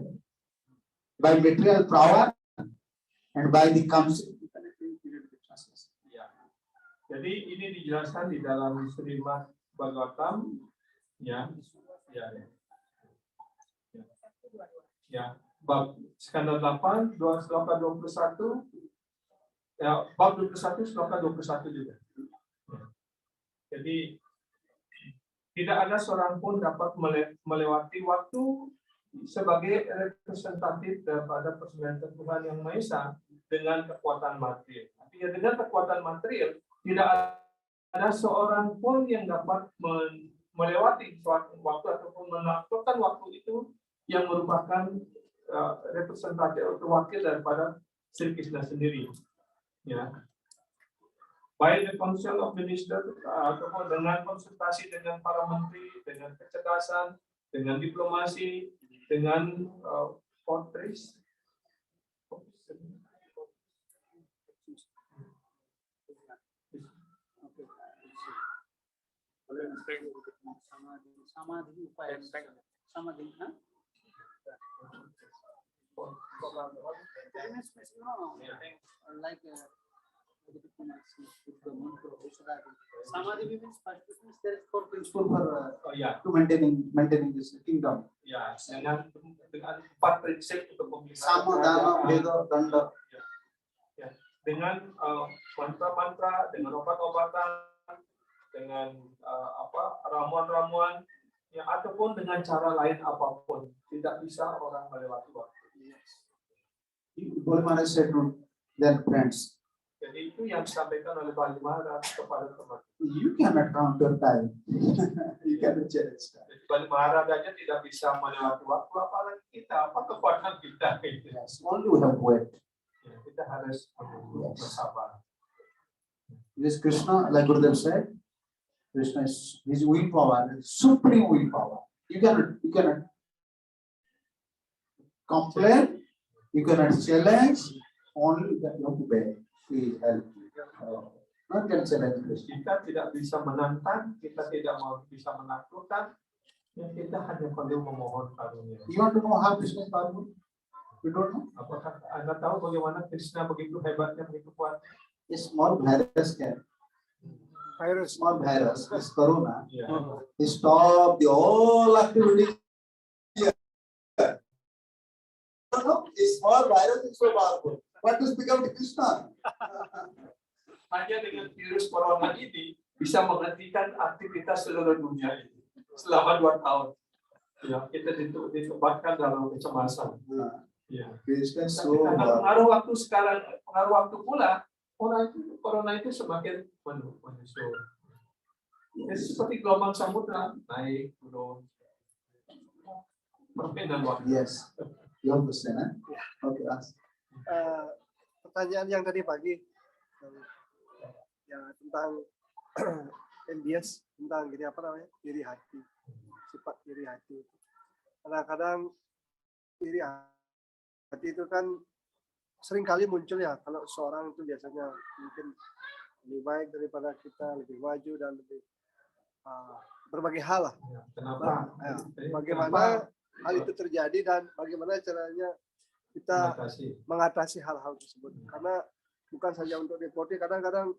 by material power and by the council. Ya. Jadi ini dijelaskan di dalam Srimad Bhagavatam, ya. Bab skandal 8, sloka 21, ya, bab 21, sloka 21 juga. Jadi tidak ada seorang pun dapat melewati waktu sebagai representatif daripada personalitas Tuhan Yang Maha Esa dengan kekuatan material. Artinya dengan kekuatan material tidak ada seorang pun yang dapat melewati suatu waktu ataupun menaklukkan waktu itu yang merupakan representatif atau wakil daripada Sri Krishna sendiri. Ya. By the Council of Ministers ataupun dengan konsultasi dengan para menteri, dengan kecerdasan, dengan diplomasi, dengan portrait. Samadhi means there is four principle for to maintaining this kingdom. Ya, dengan 4 prinsip untuk pemilihan. Sama dana beda danda. Ya, dengan mantra-mantra, dengan obat-obatan, dengan ramuan-ramuan, ya, ataupun dengan cara lain apapun, tidak bisa orang melewati waktu. Boleh said to their friends, Jadi itu yang disampaikan oleh Bali Maharaj kepada teman. you cannot counter time. You cannot change time. Jadi Bali Maharaj aja tidak bisa melewati waktu, apalagi kita, apa kekuatan kita? Yes, only we have wait. Ya, kita harus bersabar. This Krishna, like Gurudev said, Krishna is his willpower, supreme willpower. You cannot complain, you cannot challenge, only that you have to beg. Please help me. Not can challenge Krishna. Kita tidak bisa menantang, kita tidak mau bisa menaklukkan, yang kita hanya perlu memohon karunia. You want to know how Krishna is powerful? You don't know? Apakah Anda tahu bagaimana Krishna begitu hebatnya, begitu kuat? A small virus can, small virus, this corona, Ya. stop the all activity. No, this small virus is so powerful. What is become to Krishna? Hanya dengan virus corona ini bisa menghentikan aktivitas seluruh dunia ini selama 2 tahun. Ya, kita ditempatkan dalam kecemasan. Ya. Krishna is Tapi so karena powerful. pengaruh waktu pula, corona itu semakin menyusul. Jadi seperti gelombang samudra, naik, turun. Permainan waktu. Yes. You have to say, huh? Okay, ask. Pertanyaan yang tadi pagi yang tentang MBS, tentang gini apa namanya, iri hati, sifat iri hati. Kadang-kadang iri hati itu kan sering kali muncul ya, kalau seorang itu biasanya mungkin lebih baik daripada kita, lebih maju dan lebih berbagai hal lah. Ya, kenapa? Bagaimana hal itu terjadi dan bagaimana caranya kita Mengatasi. mengatasi hal-hal tersebut? Karena bukan saja untuk deporti, kadang-kadang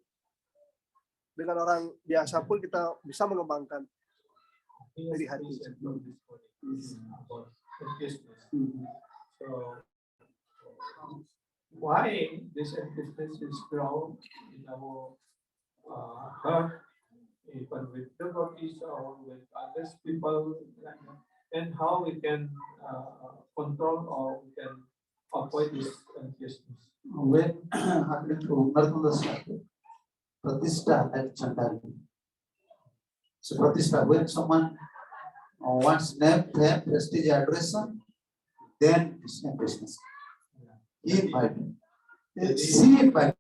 dengan orang biasa pun kita bisa mengembangkan iri hati. So, why this emphasis is grown in our heart, even with devotees or with other people, and how we can control or we can avoid this emphasis. When according to Narmada Shastra, Pratishtha at Chandali. So Pratishtha, when someone wants name, fame, prestige, adoration, then it's not business. He invited. She invited.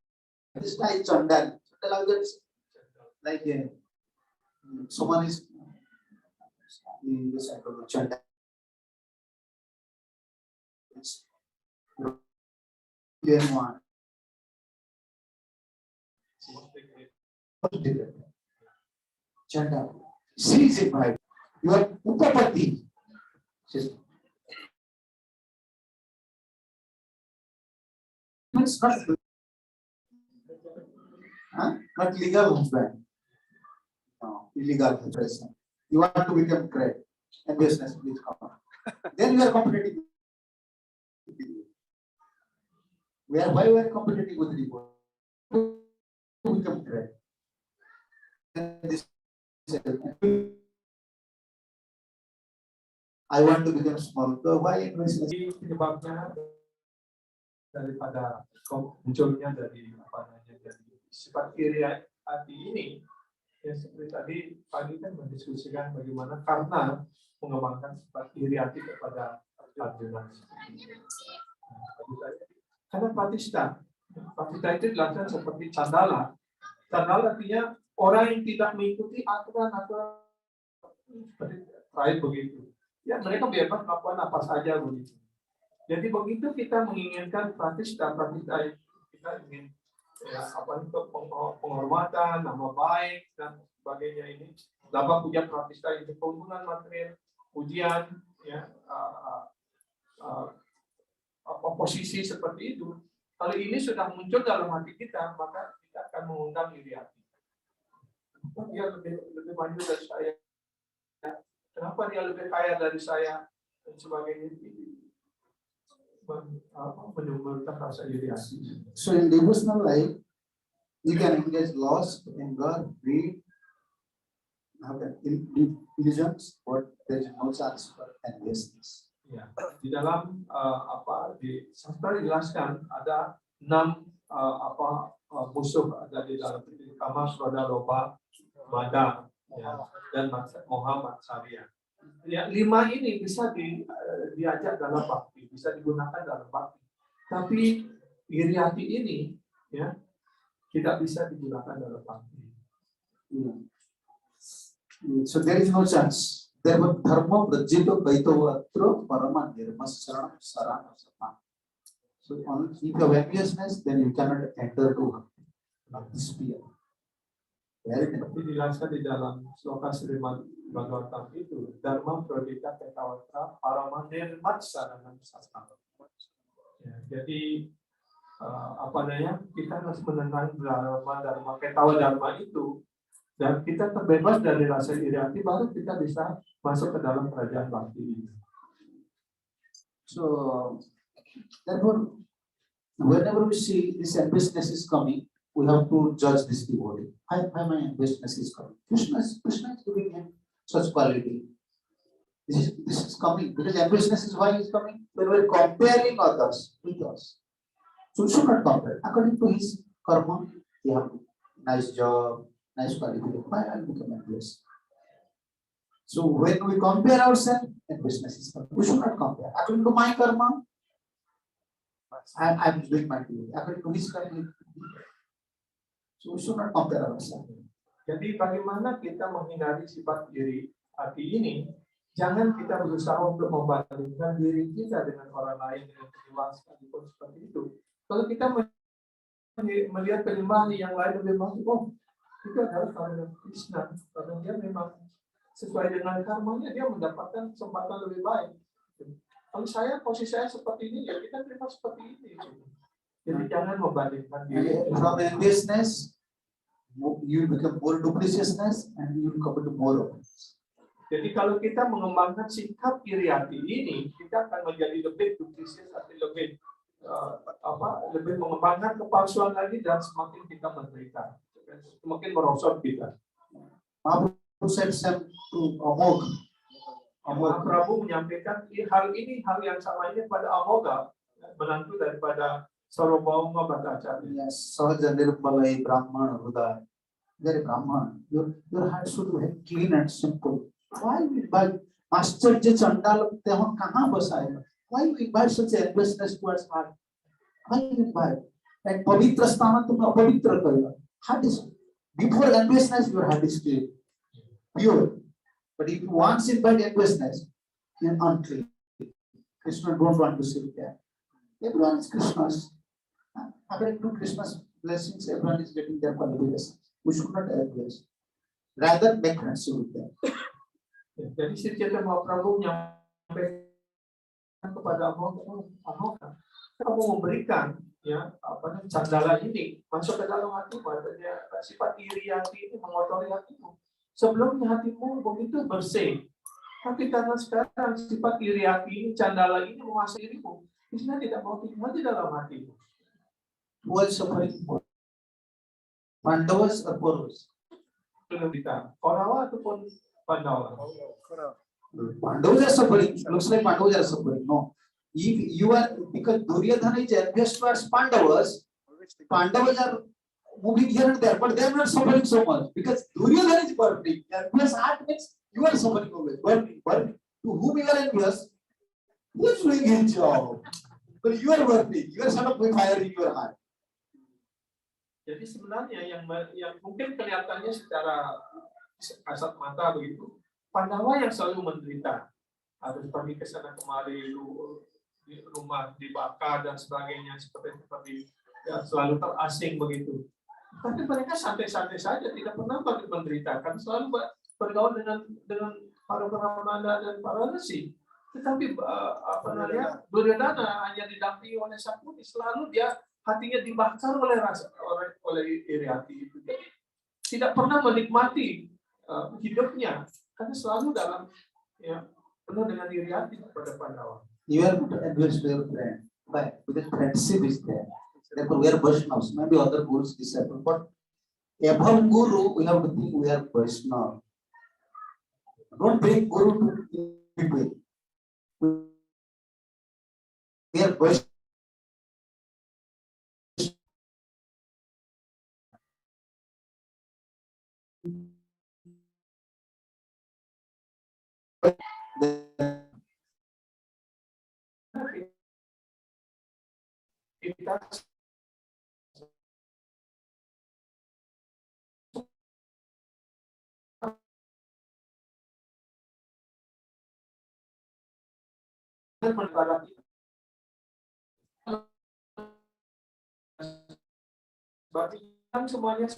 Pratishtha is Chandali. Chandali is like someone is in the center of Chandali. It's one. Chandali. She is invited. You are Upapati. It's not, not legal husband. No, illegal husband. You want to become great and business, please come. Then you are competitive. Why we are competitive with people? To become great. And this, I want to become small. So why business? Jadi penyebabnya daripada munculnya dari apa namanya dari sifat iri hati ini, ya seperti tadi pagi kan mendiskusikan bagaimana karena mengembangkan sifat iri hati kepada Arjuna. Karena Pratishtha itu dilakukan seperti Chandala. Chandala artinya orang yang tidak mengikuti aturan-aturan seperti terakhir begitu. Ya mereka bebas melakukan apa saja begitu. Jadi begitu kita menginginkan Pratishtha kita ingin ya apa itu penghormatan, nama baik dan sebagainya ini. Dapat punya Pratishtha itu keuntungan material, pujian, ya posisi seperti itu. Kalau ini sudah muncul dalam hati kita, maka kita akan mengundang iri hati. Dia lebih maju dari saya. Kenapa dia lebih kaya dari saya dan sebagainya. Menimbulkan rasa iri hati. So in devotional life, you can engage loss, anger, greed, illusions, but there is no chance for enviousness. Ya, di dalam di sastra dijelaskan ada 6 musuh ada di dalam kama, sroda, loba, mada, ya, dan moha, matsarya. Ya, 5 ini bisa diajak dalam bakti, bisa digunakan dalam bakti. Tapi iri hati ini, ya, tidak bisa digunakan dalam bakti. So there is no chance. Therefore, dharma prajito kaitavatra parama nirmasaranam sarana sapa. So only if you have enviousness, then you cannot enter to this sphere. Very difficult. Seperti dijelaskan di dalam sloka Srimad Bhagavatam itu, Dharma Pradita Ketawatra Paramanirmat Saranam Sasana. Ya, jadi apa namanya, kita harus menenang Dharma Ketawa Dharma itu, dan kita terbebas dari rasa iri hati, baru kita bisa masuk ke dalam kerajaan bakti ini. So therefore, whenever we see this enviousness is coming, we have to judge this devotee. Why my enviousness is coming? Krishna is giving him such quality. This is coming because enviousness is why is coming. When we are comparing others with us, so we should not compare. According to his karma, he have nice job, nice qualification. Why I become envious? So when we compare ourselves, enviousness is coming. We should not compare. According to my karma, I'm doing my duty. According to his karma, so we should not compare ourselves. Jadi bagaimana kita menghindari sifat iri hati ini? Jangan kita berusaha untuk membandingkan diri kita dengan orang lain dengan penyembah sekalipun seperti itu. Kalau kita melihat penyembah yang lain lebih bagus, oh itu adalah karena Krishna, karena dia memang sesuai dengan karmanya dia mendapatkan kesempatan lebih baik. Kalau posisi saya seperti ini, ya kita terima seperti ini. Jadi jangan membandingkan diri. From enviousness, you become more dupliciousness and you become more offense. Jadi kalau kita mengembangkan sikap iri hati ini, kita akan menjadi lebih duplisius atau lebih lebih mengembangkan kepalsuan lagi dan semakin kita menderita, semakin merosot kita. Mahaprabhu said to Amog. Mahaprabhu menyampaikan hal ini, hal yang sama ini pada Amoga, menantu daripada Sarvabhauma Bhattacharya. Yes, Sahaja Nirmalai Brahmana Hruday. Very Brahman. Your heart should be clean and simple. Why you invite Master Ji Chandal Tehon kahan basaye? Why you invite such enviousness towards heart? Why you invite? And Pavitra Sthana tumne apavitra karega. Heart is before enviousness, your heart is clean, pure. But if you once invite enviousness, then unclean. Krishna don't want to sit there. Everyone is Krishna's. According to Krishna's blessings, everyone is getting their qualifications. We should not envious. Rather make friendship with them. Jadi Sri Chaitanya Mahaprabhu menyampaikan kepada Amoga, kamu memberikan ya candala ini masuk ke dalam hatimu, artinya sifat iri hati ini mengotori hatimu. Sebelumnya hatimu begitu bersih, tapi karena sekarang sifat iri hati ini, candala ini menguasai dirimu, Krishna tidak mau tinggal di dalam hatimu. Who is suffering more? Pandavas or Kauravas? Kaurawa ataupun Pandawa? Pandavas are suffering. Looks like Pandavas are suffering. No. If you are, because Duryodhana is envious towards Pandavas, Pandavas are moving here and there, but they are not suffering so much because Duryodhana is burning. Envious heart means you are suffering always, burning. To whom you are envious, he is doing his job. But you are burning. You are sort of fire in your heart. Jadi sebenarnya yang mungkin kelihatannya secara kasat mata begitu, Pandawa yang selalu menderita, harus pergi ke sana kemari, di rumah dibakar dan sebagainya, seperti ya, selalu terasing begitu. Tapi mereka santai-santai saja, tidak pernah menderita, kan selalu bergaul dengan para Brahmana dan para resi. Tetapi Duryodhana hanya didampingi oleh Sakuni, selalu dia hatinya dibakar oleh iri hati itu. Jadi, tidak pernah menikmati hidupnya karena selalu dalam penuh dengan iri hati kepada Pandawa. You are not envious to your friend. Why? Because friendship is there. Therefore, we are Vaishnavas. Maybe other gurus disciple, but above guru, we have to think we are Vaishnava. Don't bring guru to people. We are Vaishnava. Kita menegara kita. Berarti kan semuanya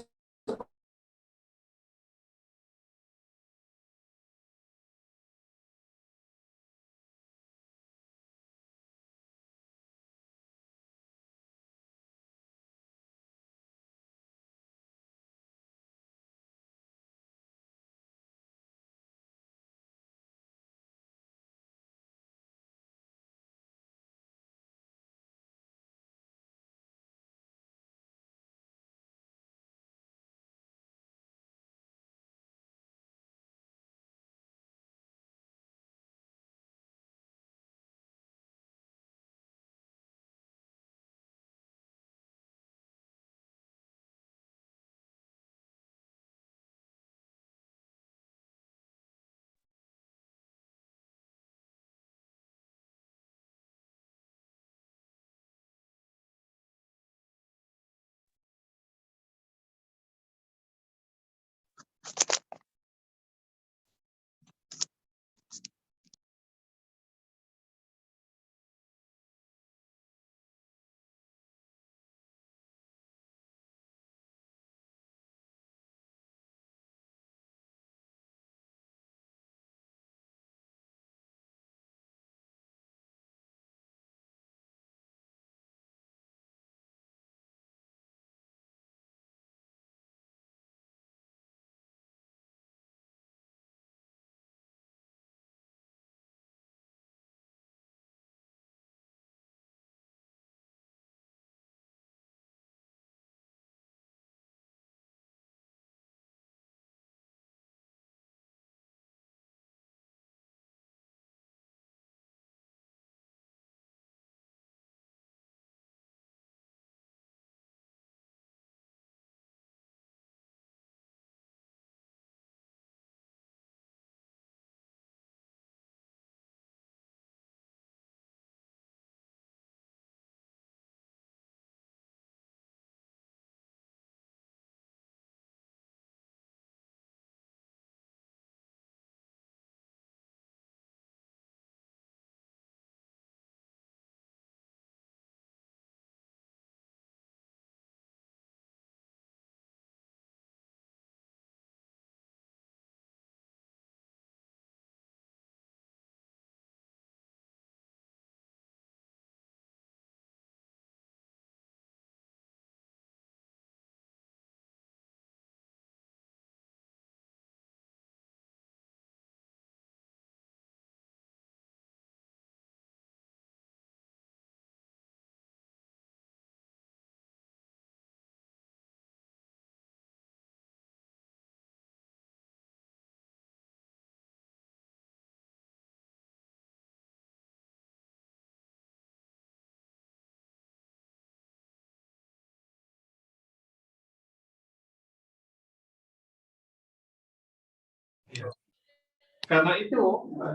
karena itu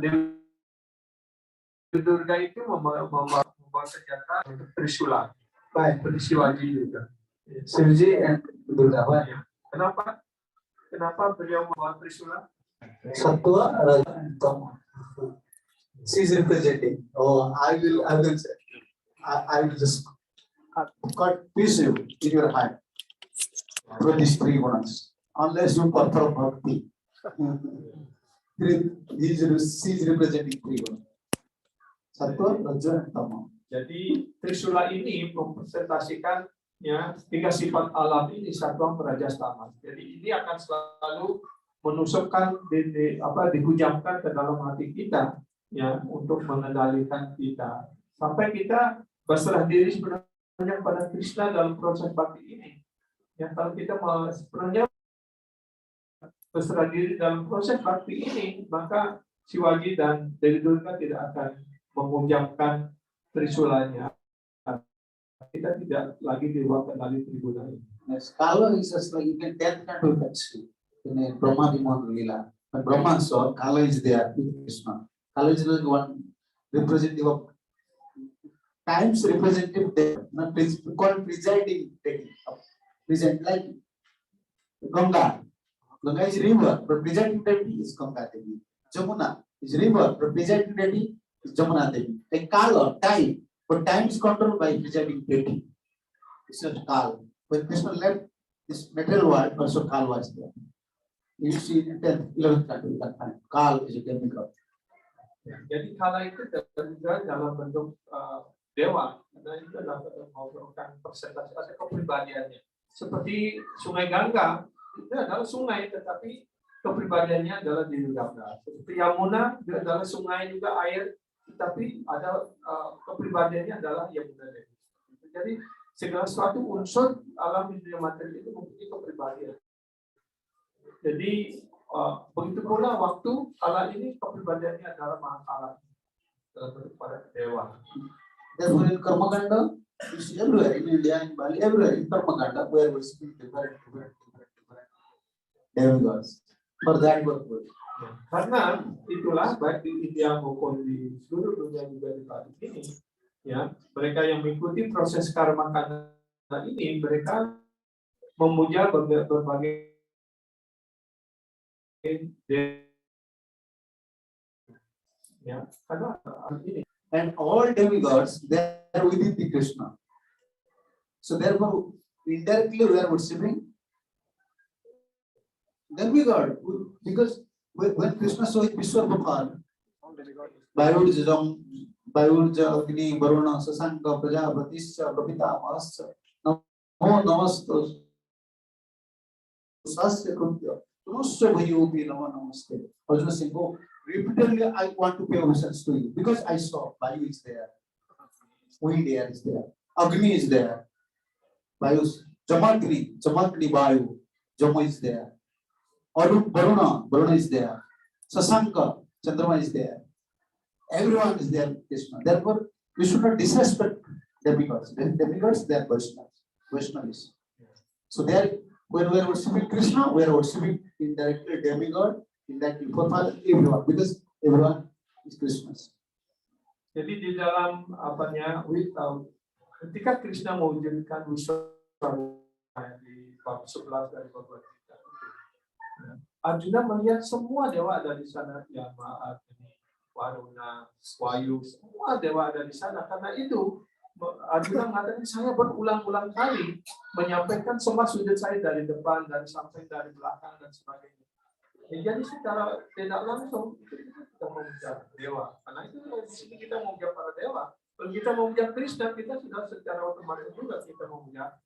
Dewi Durga itu membawa senjata untuk Trisula, Baik. Trisiwaji juga. Shivji and Durga. Why? Kenapa? Kenapa beliau membawa Trisula? Sattva, Raja, and Tama. She is representing. Oh, I will say. I will just cut piece you in your hand through these three gunas. Unless you perform bhakti. She is representing three gunas. Sattva, Raja, and Tama. Jadi Trisula ini mempresentasikan ya tiga sifat alam ini Sattva, Rajas, Tamas. Jadi ini akan selalu menusukkan dihujamkan ke dalam hati kita ya untuk mengendalikan kita sampai kita berserah diri sebenarnya pada Krishna dalam proses bakti ini. Ya kalau kita sebenarnya berserah diri dalam proses bakti ini, maka Shivaji dan Dewi Durga tidak akan menghujamkan Trisulanya. Kita tidak lagi dibawa kendali Tribhuda ini. Yes, Kala is just like you can tell that to touch in a Brahma Dimon Lila. When Brahma saw Kala is there with Krishna. Kala is like one representative of times representative there, not called presiding deity. Present like Ganga. Ganga is river, but presiding deity is Ganga Devi. Jamuna is river, but presiding deity is Jamuna Devi. Like Kala, time, but time is controlled by presiding deity. It's not Kal. When Krishna left this material world, also Kal was there. You see in 10th, 11th chapter, that time, Kal is a demigod. Jadi kala itu juga dalam bentuk dewa, karena itu adalah merupakan persentase kepribadiannya. Seperti Sungai Gangga itu adalah sungai, tetapi kepribadiannya adalah Dewi Gangga. Seperti Yamuna itu adalah sungai juga air, tetapi ada kepribadiannya adalah Yamuna Dewi. Jadi segala sesuatu unsur alam dunia materi itu mempunyai kepribadian. Jadi begitu pula waktu kala ini kepribadiannya adalah Mahakala dalam bentuk pada dewa. Therefore, in Karmakanda, you see everywhere in India, in Bali, everywhere in Karmakanda, where we speak different demigods. For that purpose. Karena itulah baik di India maupun di seluruh dunia juga di Bali ini, ya mereka yang mengikuti proses Karmakanda ini, mereka memuja berbagai ya karena ini. And all demigods, they are within the Krishna. So therefore, indirectly we are worshipping demigod. Because when Krishna saw it, Vishwabhapan, Bayurja, Agni, Varuna, Sasanka, Prajapatisya, Prabhitamasya, Namo Namastos, Sasya Krutya, Namaste Bhayupi, Namo Namaste. Arjuna saying, oh, repeatedly I want to pay obeisance to you because I saw Bayu is there, wind air is there, Agni is there, Bayu, Jamatri Bayu, Jama is there, Varuna is there, Sasanka, Chandrama is there, everyone is there, Krishna. Therefore, we should not disrespect demigods. Demigods, they are Vaishnavis. So there, when we are worshiping Krishna, we are worshiping indirectly demigod, indirectly for everyone, because everyone is Krishna's. Jadi di dalam ketika Krishna mewujudkan Wiswamitra di bab 11 dari Bhagavad Gita, Arjuna melihat semua dewa ada di sana, Yama, Agni, Varuna, Wayu, semua dewa ada di sana. Karena itu Arjuna mengatakan saya berulang-ulang kali menyampaikan semua sudut saya dari depan, dari samping, dari belakang dan sebagainya. Jadi secara tidak langsung kita memuja dewa. Karena itu di sini kita memuja para dewa. Kalau kita memuja Krishna, kita sudah secara otomatis juga kita memuja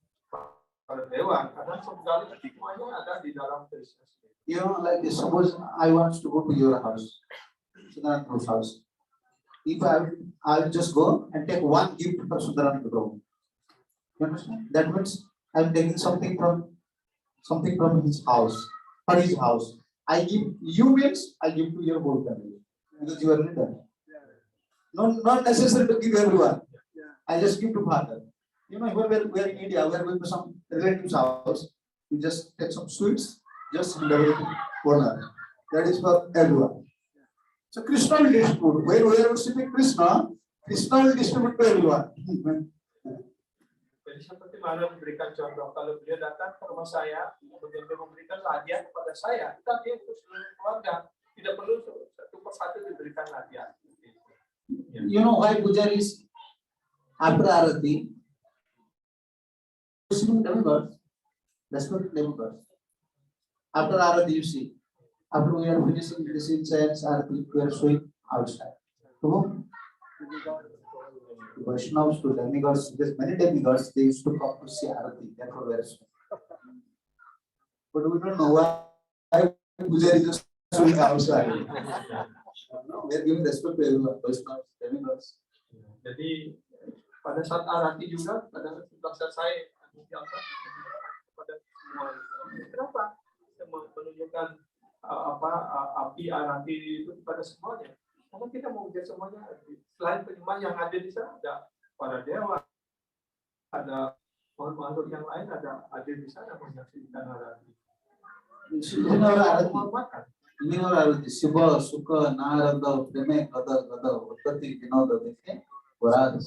para dewa. Karena segala semuanya ada di dalam Krishna. You know, like suppose I want to go to your house, Sundaran's house. If I just go and take one gift for Sundaran Prabhu. You understand? That means I'm taking something from his house, for his house. I give you means I give to your whole family because you are leader. Not necessary to give everyone. I just give to father. You know, when we are in India, we are going to some relative's house. We just take some sweets, just deliver to owner. That is for everyone. So Krishna will distribute. When we are worshiping Krishna, Krishna will distribute to everyone. Jadi seperti mana memberikan contoh, kalau beliau datang ke rumah saya, kemudian dia memberikan hadiah kepada saya, kita dia untuk seluruh keluarga, tidak perlu satu persatu diberikan hadiah. You know why pujaris after Arati worshiping demigods? That's what demigods. After Arati, you see, after we are finishing this incense Arati, we are showing outside. To whom? To Vaishnavas, to demigods. Because many demigods they used to come to see Arati. Therefore, we are showing. But we don't know why pujaris are showing outside. No, we are giving respect to everyone. Vaishnavas, demigods. Jadi pada saat Arati juga, pada saat saya pada semua. Kenapa? Kita menunjukkan api Arati itu pada semuanya. Karena kita mau menjadi semuanya. Selain penyembah yang ada di sana, ada para dewa, ada makhluk yang lain ada di sana menyaksikan Arati. Ini orang Shiva, Sukha, Narada, Preme, Gada, Uttati, Vinoda, Varada,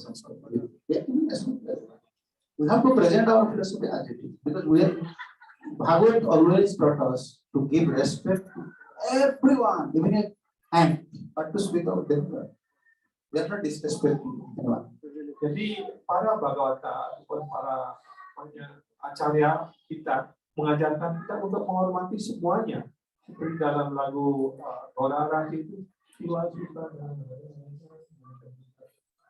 we have to present our philosophy as it is because Bhagavad always taught us to give respect to everyone, even a ant, but to speak of them. We are not disrespecting anyone. Jadi para Bhagavata ataupun para acarya kita mengajarkan kita untuk menghormati semuanya. Seperti dalam lagu Dorara itu,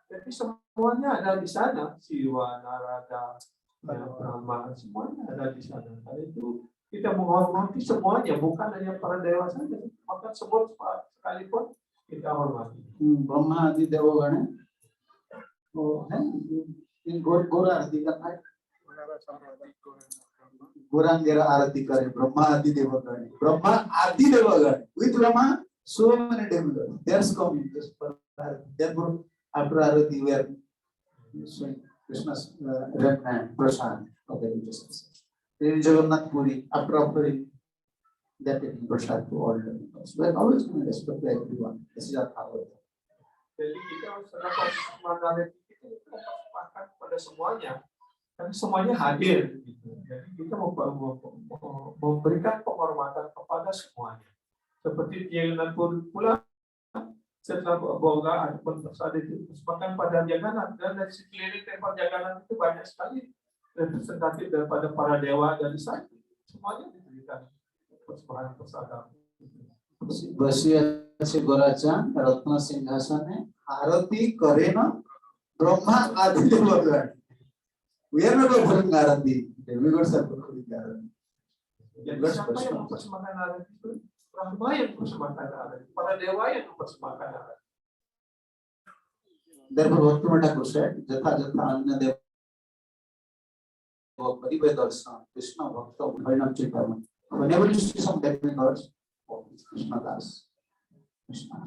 jadi semuanya ada di sana, Siwa, Narada, Brahma, semuanya ada di sana. Karena itu kita menghormati semuanya, bukan hanya para dewa saja, maka sebut sekalipun kita hormati. Brahma Adi Devagana. Oh, in Gora Arati kan hai. Gorangera Arati kare Brahma Adi Devagana. Brahma Adi Devagana. With Brahma, so many demigods. There's coming just for therefore after Arati we are showing Krishna's and Prasad of the religious. In Jagannath Puri, after offering that taking Prasad to all the demigods. We are always going to respect everyone. This is our power. Jadi kita sedangkan mandala kita sepakat pada semuanya, dan semuanya hadir. Gitu. Jadi kita memberikan penghormatan kepada semuanya. Seperti Jagannath pula setelah boga ataupun prasad itu bahkan pada Jagannath, dan dari sekeliling tempat Jagannath itu banyak sekali representatif daripada para dewa dari sana. Semuanya diberikan persembahan prasadam. Basya से गोराचान रत्न सिंहासन है आरती करे ना ब्रह्मा आदि Devgan we are not offering Aarti demigods are offering Aarti. Jadi siapa yang mempersembahkan arati itu? Brahma yang mempersembahkan arati, para dewa yang mempersembahkan arati. Therefore Bhaktivinoda Thakur said jatha jatha anya dev parive darshan Krishna bhakta udhainam chitam. Whenever you see some demigods, oh, it's Krishna das. Krishna.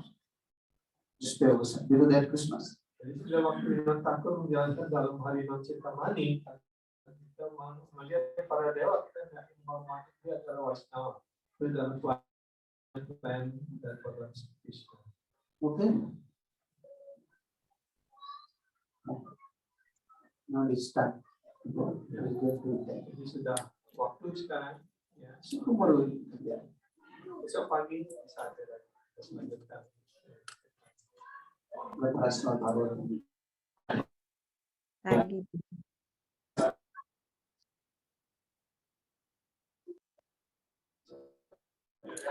Just pay attention. Do that Krishna. Jadi pada waktu Bhaktivinoda Thakur menjalankan dalam Harinam Cintamani, kita melihat para dewa, kita tidak menghormati dia adalah Vaishnava. Itu dalam Tuhan dan program Krishna. Okay. Now it's time. Jadi sudah waktu sekarang. Ya. Tomorrow. Besok pagi bisa ada lagi. Terus lanjutkan. Let us not bother. Lagi.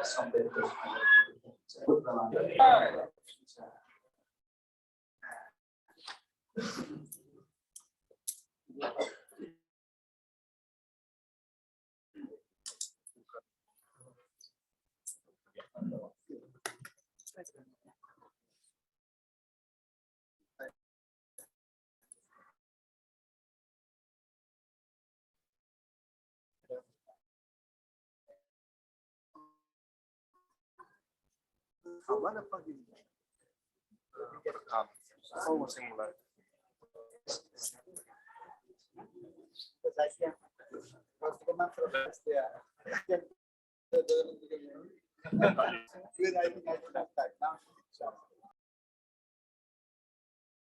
Sampai terus. Kapan pagi? Oh, masih mulai. Good, I think I